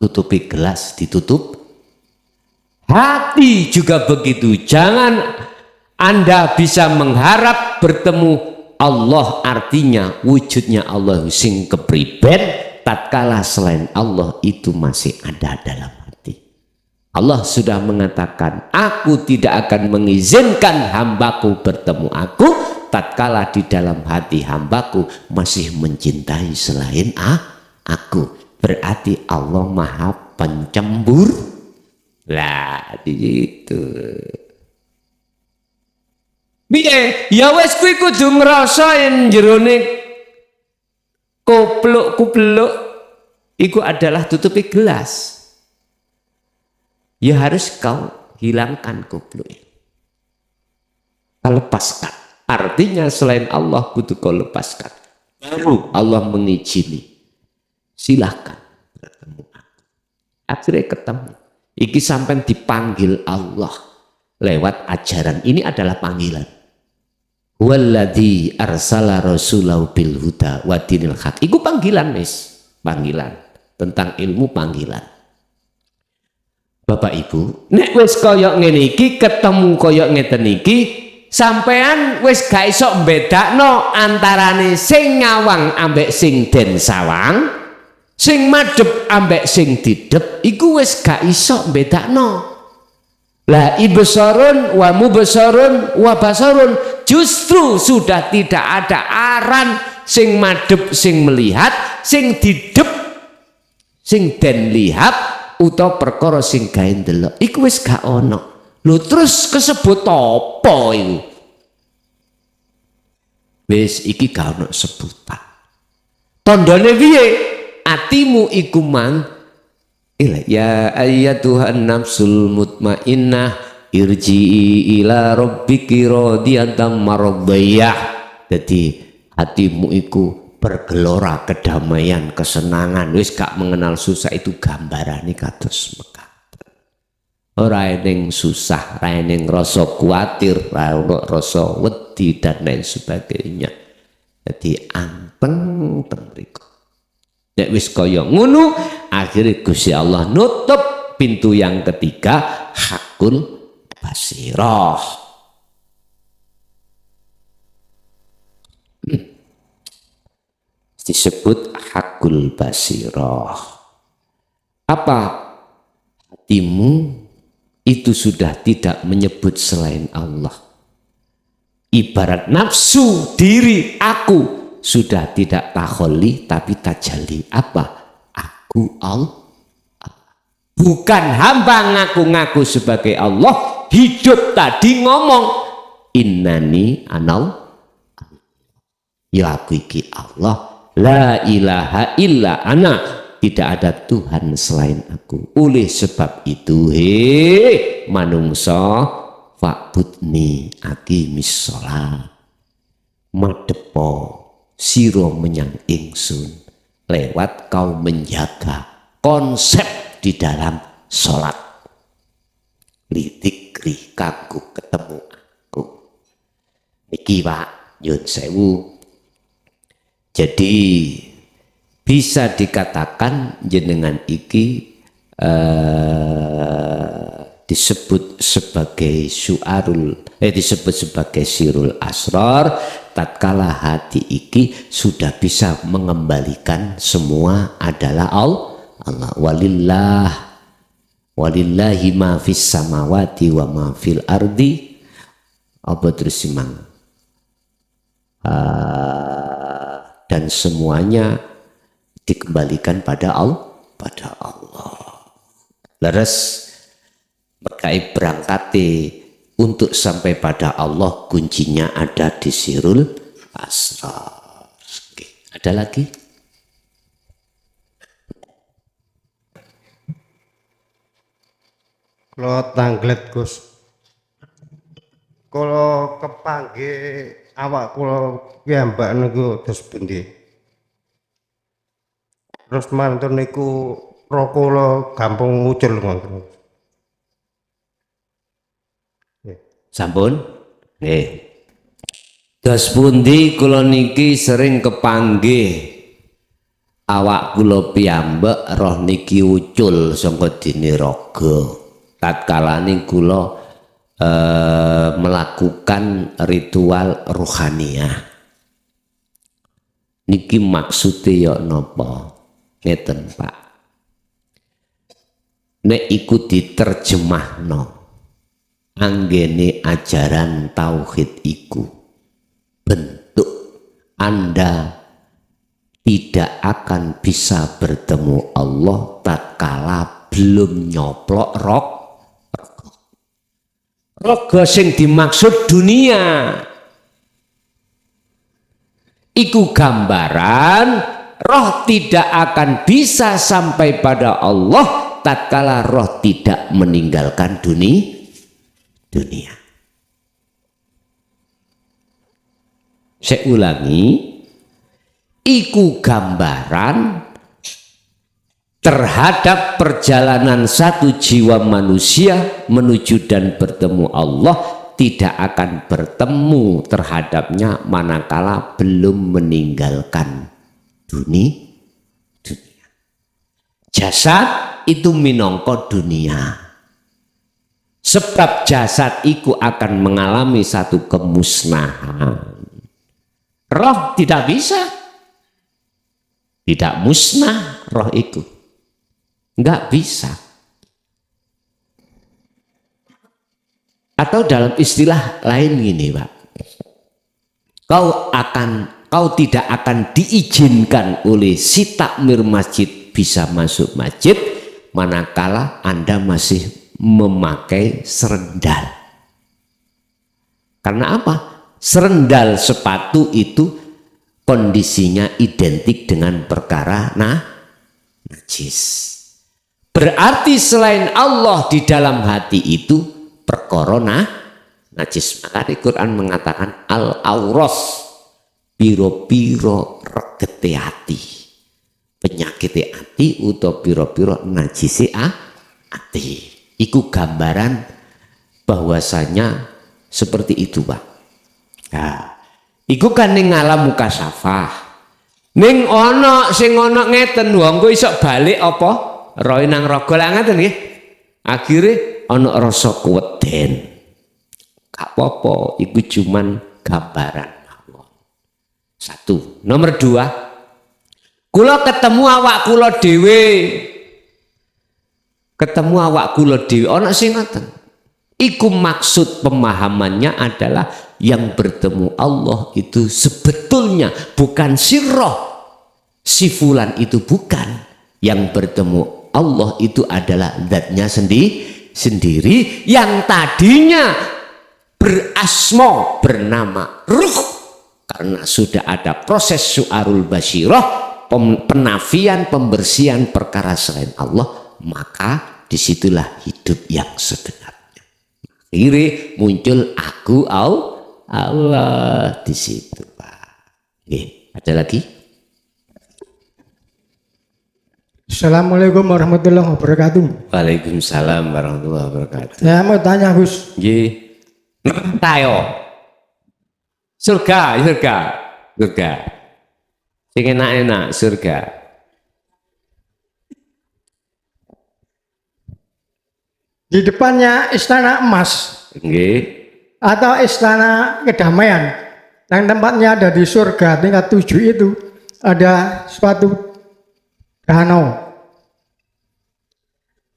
tutupi gelas ditutup. Hati juga begitu. Jangan Anda bisa mengharap bertemu Allah, artinya wujudnya Allah sing kepriben tatkala selain Allah itu masih ada dalam hati. Allah sudah mengatakan, aku tidak akan mengizinkan hambaku bertemu aku tatkala di dalam hati hambaku masih mencintai selain aku. Berarti Allah Maha Pencembur. Lah di situ. Piye? Ya wis kuwi kudu ngrasa yen jerone kupluk iku adalah tutupi gelas. Ya harus kau hilangkan kupluk. Kau lepaskan. Artinya selain Allah kudu kau lepaskan. Baru Allah mengizini. Silahkan bertemu aku. Akhirnya ketemu. Iki sampai dipanggil Allah lewat ajaran. Ini adalah panggilan. Walladzi arsala rasulahu bil huda wa dinil haq. Iku panggilan wis, panggilan tentang ilmu panggilan. Bapak Ibu, nek wis kaya ngene iki ketemu kaya ngeten iki, sampean wis gak iso mbedakno antarane sing ngawang ambek sing den sawang, sing madhep ambek sing didep, iku wis gak iso mbedakno. Lah ibsarun wa mubsarun wa basarun, justru sudah tidak ada aran sing madhep sing melihat, sing didep sing den lihat utawa perkara sing gawe ndelok iku wis gak ono. Lho terus kesebut apa iku? Wis iki gak ono sebutan. Tandane piye? Atimu iku mang ya ayyatuhan nafsul mutmainnah irji'i ila rabbiki radiyatan mardiyah. Jadi hatimu iku bergelora kedamaian, kesenangan, wis gak mengenal susah. Itu gambarane kados mekaten. Ora eneng susah, ora eneng rasa kuatir, ora rasa wedi dan lain sebagainya. Jadi anteng mriku. Nek wis kaya ngono, akhirnya Gusti Allah nutup pintu yang ketiga, hakul basirah. Disebut hakul basirah. Apa? Hatimu itu sudah tidak menyebut selain Allah. Ibarat nafsu diri aku sudah tidak takholi tapi tajalli. Apa? Aku Allah. Bukan hamba ngaku-ngaku sebagai Allah. Hidup tadi ngomong innani anal. Ya aku iki Allah. La ilaha illa ana. Tidak ada Tuhan selain aku. Oleh sebab itu manungsa fa'budni aqimis shalah. Madepo siro menyang ingsun lewat kau menjaga konsep di dalam sholat. Lidikri kanggo ketemu aku. Niki Pak nyun sewu. Jadi bisa dikatakan jenengan iki disebut sebagai disebut sebagai sirul asrar. Tatkala hati iki sudah bisa mengembalikan semua adalah Allah. Walillahi ma fis samawati wa ma fil ardi. Apa terus simang? Dan semuanya dikembalikan pada Allah. Leres berkait berangkati untuk sampai pada Allah, kuncinya ada di sirul asrar. Oke. Ada lagi? Kalau tanglet Gus, kalau kepanggih awak kalau piyambak niku terus pundi? Terus mantun niku roh kula gampang ngucul ngoten. Sampun? Dos pundi kula niki sering kepanggih awak kula piyambak roh niki ucul saka dene raga. Tatkala kula melakukan ritual ruhaniyah. Niki maksudnya ya napa? Ngeten Pak. Nek iku diterjemahno anggene ajaran tauhid iku bentuk Anda tidak akan bisa bertemu Allah tatkala belum nyoplok rogo sing dimaksud dunia. Iku gambaran roh tidak akan bisa sampai pada Allah tatkala roh tidak meninggalkan dunia. Saya ulangi, iku gambaran terhadap perjalanan satu jiwa manusia menuju dan bertemu Allah tidak akan bertemu terhadapnya manakala belum meninggalkan dunia. Jasad itu minangka dunia. Sebab jasad itu akan mengalami satu kemusnahan. Roh tidak bisa. Tidak musnah roh itu. Enggak bisa. Atau dalam istilah lain gini Pak. Kau tidak akan diizinkan oleh si takmir masjid bisa masuk masjid manakala Anda masih memakai serendal. Karena apa? Serendal sepatu itu kondisinya identik dengan perkara najis. Berarti selain Allah di dalam hati itu perkara najis. Maka Al-Quran mengatakan al-auros, piro-piro regete hati, penyakit hati utawa piro-piro najisi hati. Iku gambaran bahwasanya seperti itu, Pak. Nah, iku kan ning alam mukasafah. Ning ana sing ana ngeten wong kok iso balik apa? Roe nang raga lak ngaten nggih. Akhire ana rasa kuweden. Gak apa-apa, iku cuman gambaran Allah. Satu. Nomor dua, kula ketemu awak kula dhewe. Ketemu awak kula dhewe ana sing ngoten. Iku maksud pemahamannya adalah yang bertemu Allah itu sebetulnya bukan sirroh. Si fulan itu bukan. Yang bertemu Allah itu adalah zatnya sendiri yang tadinya berasma bernama ruh. Karena sudah ada proses su'arul basyirah, penafian, pembersihan perkara selain Allah, maka disitulah hidup yang sebenarnya. Akhirnya muncul aku Allah di situ, Pak. Oke, ada lagi? Assalamualaikum warahmatullahi wabarakatuh. Waalaikumsalam warahmatullahi wabarakatuh. Saya mau tanya, Gus. Nggih. Tayo. Surga. Sing enak-enak surga. Di depannya istana emas Nggih. atau istana kedamaian yang tempatnya ada di surga tingkat 7 itu ada suatu danau.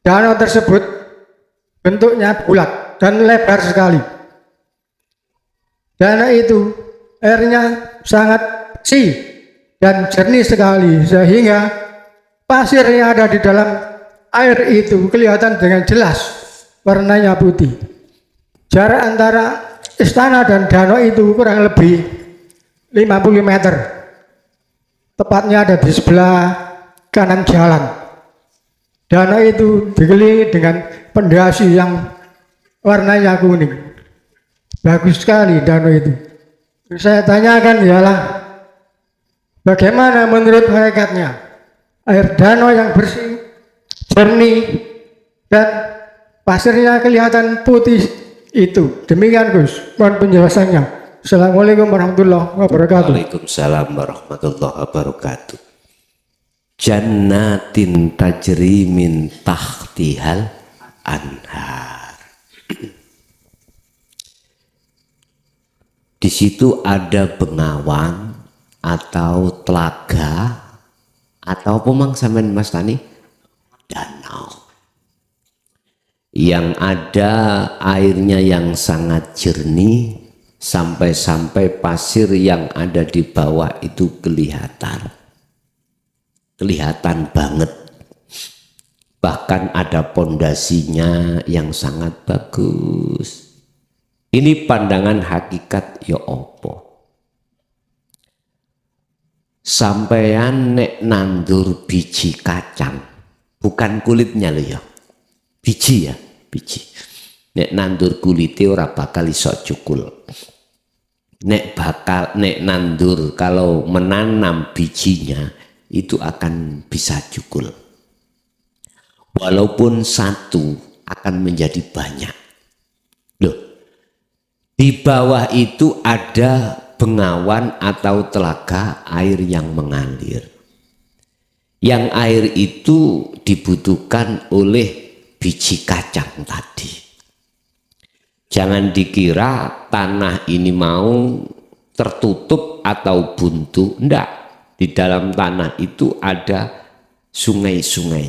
Danau tersebut bentuknya bulat dan lebar sekali. Danau itu airnya sangat bersih dan jernih sekali sehingga pasir yang ada di dalam air itu kelihatan dengan jelas warnanya putih. Jarak antara istana dan danau itu kurang lebih 50 meter. Tepatnya ada di sebelah kanan jalan. Danau itu dikelilingi dengan pondasi yang warnanya kuning. Bagus sekali danau itu. Saya tanyakan ialah bagaimana menurut hakikatnya air danau yang bersih, jernih, dan pasirnya kelihatan putih itu. Demikian, Gus. Mohon penjelasannya. Assalamualaikum warahmatullahi wabarakatuh. Waalaikumsalam warahmatullahi wabarakatuh. Jannatin tajri min tahtihal anhar. Di situ ada bengawan atau telaga atau apa sampean Mas Tani? Danau. Yang ada airnya yang sangat jernih sampai-sampai pasir yang ada di bawah itu kelihatan banget, bahkan ada pondasinya yang sangat bagus. Ini pandangan hakikat ya opo. Sampeyan nek nandur biji kacang, bukan kulitnya loh ya, biji ya, biji. Nek nandur kulitnya ora bakal iso cukul. Nek nandur kalau menanam bijinya itu akan bisa cukul. Walaupun satu akan menjadi banyak. Loh, di bawah itu ada bengawan atau telaga air yang mengalir. Yang air itu dibutuhkan oleh biji kacang tadi. Jangan dikira tanah ini mau tertutup atau buntu. Enggak. Di dalam tanah itu ada sungai-sungai.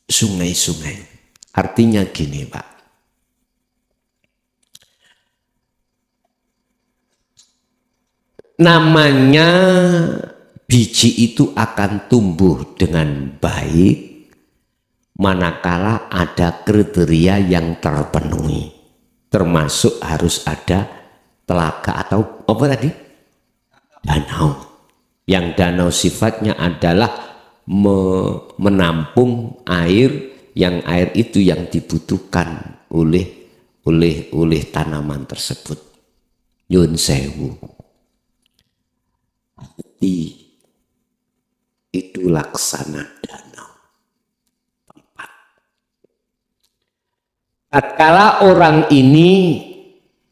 Sungai-sungai. Artinya gini, Pak. Namanya biji itu akan tumbuh dengan baik manakala ada kriteria yang terpenuhi, termasuk harus ada telaga atau apa tadi? Danau. Yang danau sifatnya adalah menampung air, yang air itu yang dibutuhkan oleh tanaman tersebut. Nyun sewu. Hati itu laksana danau. Tatkala orang ini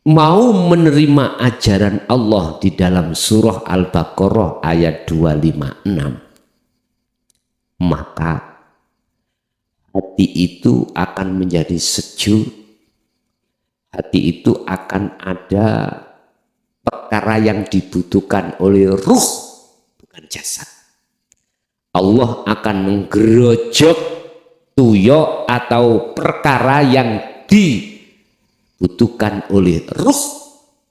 mau menerima ajaran Allah di dalam surah Al-Baqarah ayat 256, maka hati itu akan menjadi sejuk, hati itu akan ada perkara yang dibutuhkan oleh ruh, bukan jasad. Allah akan menggerojok tuyok atau perkara yang dibutuhkan oleh ruh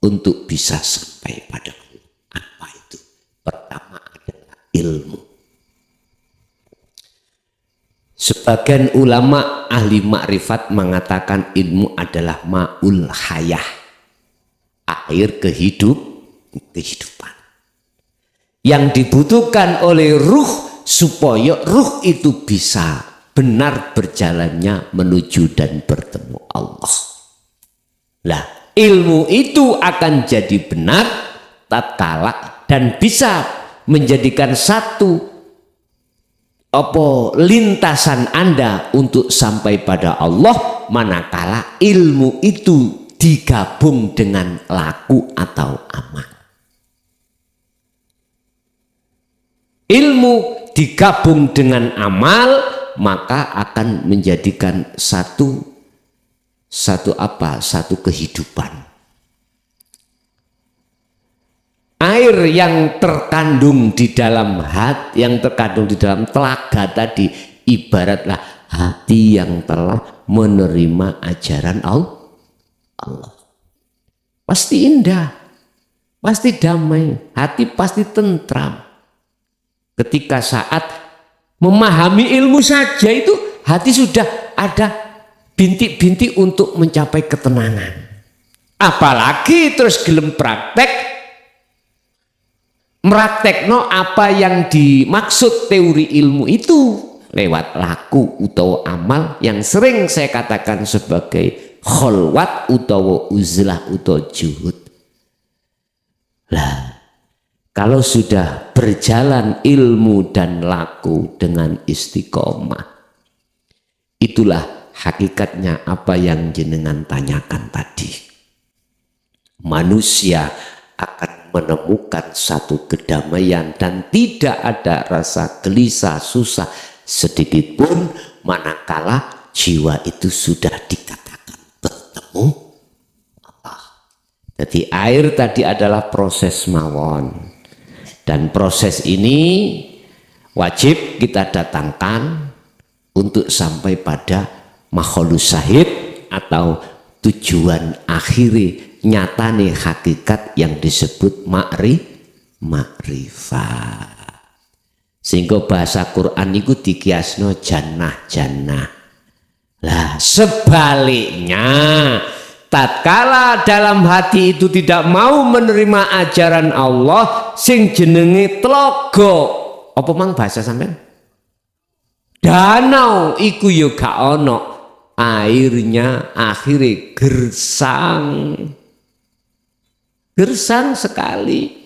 untuk bisa sampai pada Allah. Apa itu? Pertama adalah ilmu. Sebagian ulama ahli makrifat mengatakan ilmu adalah ma'ul hayah, air kehidupan yang dibutuhkan oleh ruh supaya ruh itu bisa benar berjalannya menuju dan bertemu Allah. Lah, ilmu itu akan jadi benar tatkala dan bisa menjadikan satu lintasan Anda untuk sampai pada Allah, manakala ilmu itu digabung dengan laku atau amal. Ilmu digabung dengan amal, maka akan menjadikan satu kehidupan. Air yang terkandung di dalam hati, yang terkandung di dalam telaga tadi, ibaratlah hati yang telah menerima ajaran Allah. Pasti indah, pasti damai, hati pasti tentram. Ketika saat memahami ilmu saja itu hati sudah ada bintik-bintik untuk mencapai ketenangan. Apalagi terus gelem meraktekno apa yang dimaksud teori ilmu itu lewat laku utawa amal yang sering saya katakan sebagai kholwat utawa uzlah utawa juhud. Lah, kalau sudah berjalan ilmu dan laku dengan istiqomah, itulah hakikatnya apa yang jenengan tanyakan tadi. Manusia akan menemukan satu kedamaian dan tidak ada rasa gelisah, susah sedikit pun manakala jiwa itu sudah dikatakan bertemu Allah. Jadi air tadi adalah proses mawon, dan proses ini wajib kita datangkan untuk sampai pada makhlus syahid atau tujuan akhiri nyatane hakikat yang disebut makrifat. Sehingga bahasa Quran itu dikiasno jannah. Lah sebaliknya, tatkala dalam hati itu tidak mau menerima ajaran Allah, sing jenenge tlaga, apa mang bahasa sampean? Danau iku yo gak ono airnya, akhirnya gersang sekali.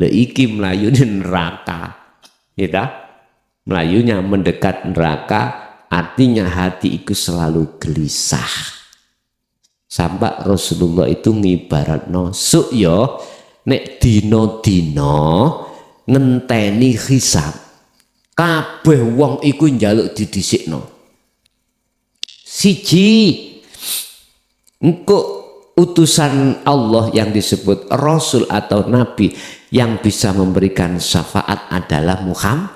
Iki melayunya neraka, ya, melayunya mendekat neraka, artinya hati itu selalu gelisah. Sampai Rasulullah itu ngibaratno suk yo nek dino ngenteni hisab, kabeh wong iku njaluk didhisikno. Siji, engko utusan Allah yang disebut Rasul atau Nabi yang bisa memberikan syafaat adalah Muhammad.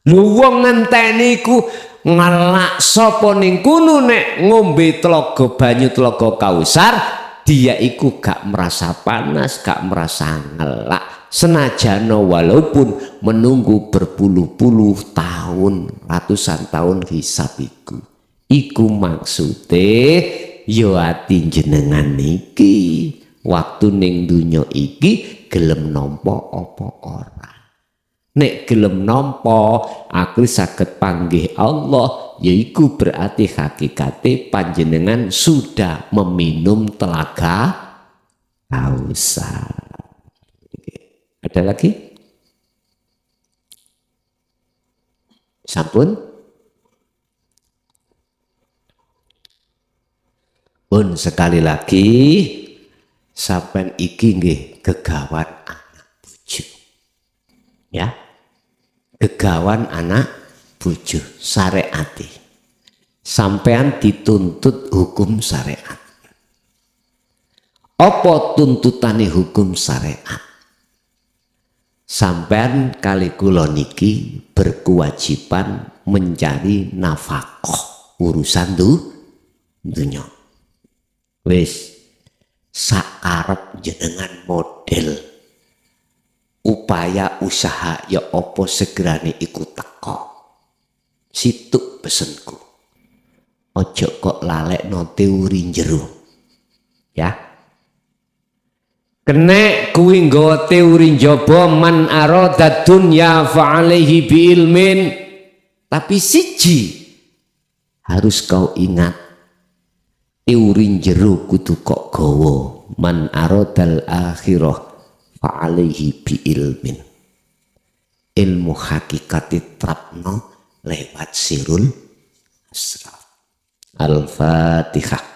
Lu wong ngenteni iku ngelak sapa ning kono nek ngombe telaga banyu telaga Kausar, dia iku gak merasa panas, gak merasa ngelak, senajano walaupun menunggu berpuluh-puluh tahun, ratusan tahun hisab iku maksude yo ati jenengan niki waktu ning dunya iki gelem nampa apa ora. Nek gelem nampa aku saged panggih Allah, yaiku berarti hakikate panjenengan sudah meminum telaga Kausar. Ada lagi? Sampun? Pun sekali lagi sampean iki nggih gegawan anak bojo. Ya. Gegawan anak bojo syariate. Sampean dituntut hukum syariat. Apa tuntutane hukum syariat? Sampean kali kula niki berkewajiban mencari nafkah urusan dunya. Wis sakarep jenengan model upaya usaha ya apa segerane iku teko. Situk pesenku. Ojo kok lalekno teori jero. Ya. Kene kuwi nggawa teori njaba man arada dunya fa alaihi bi ilmin. Tapi siji harus kau ingat, teori jero kudu kok gawa man aradal akhirah fa alaihi bi ilmin. Ilmu hakikate trapno lewat sirul asrar. Al-Fatihah.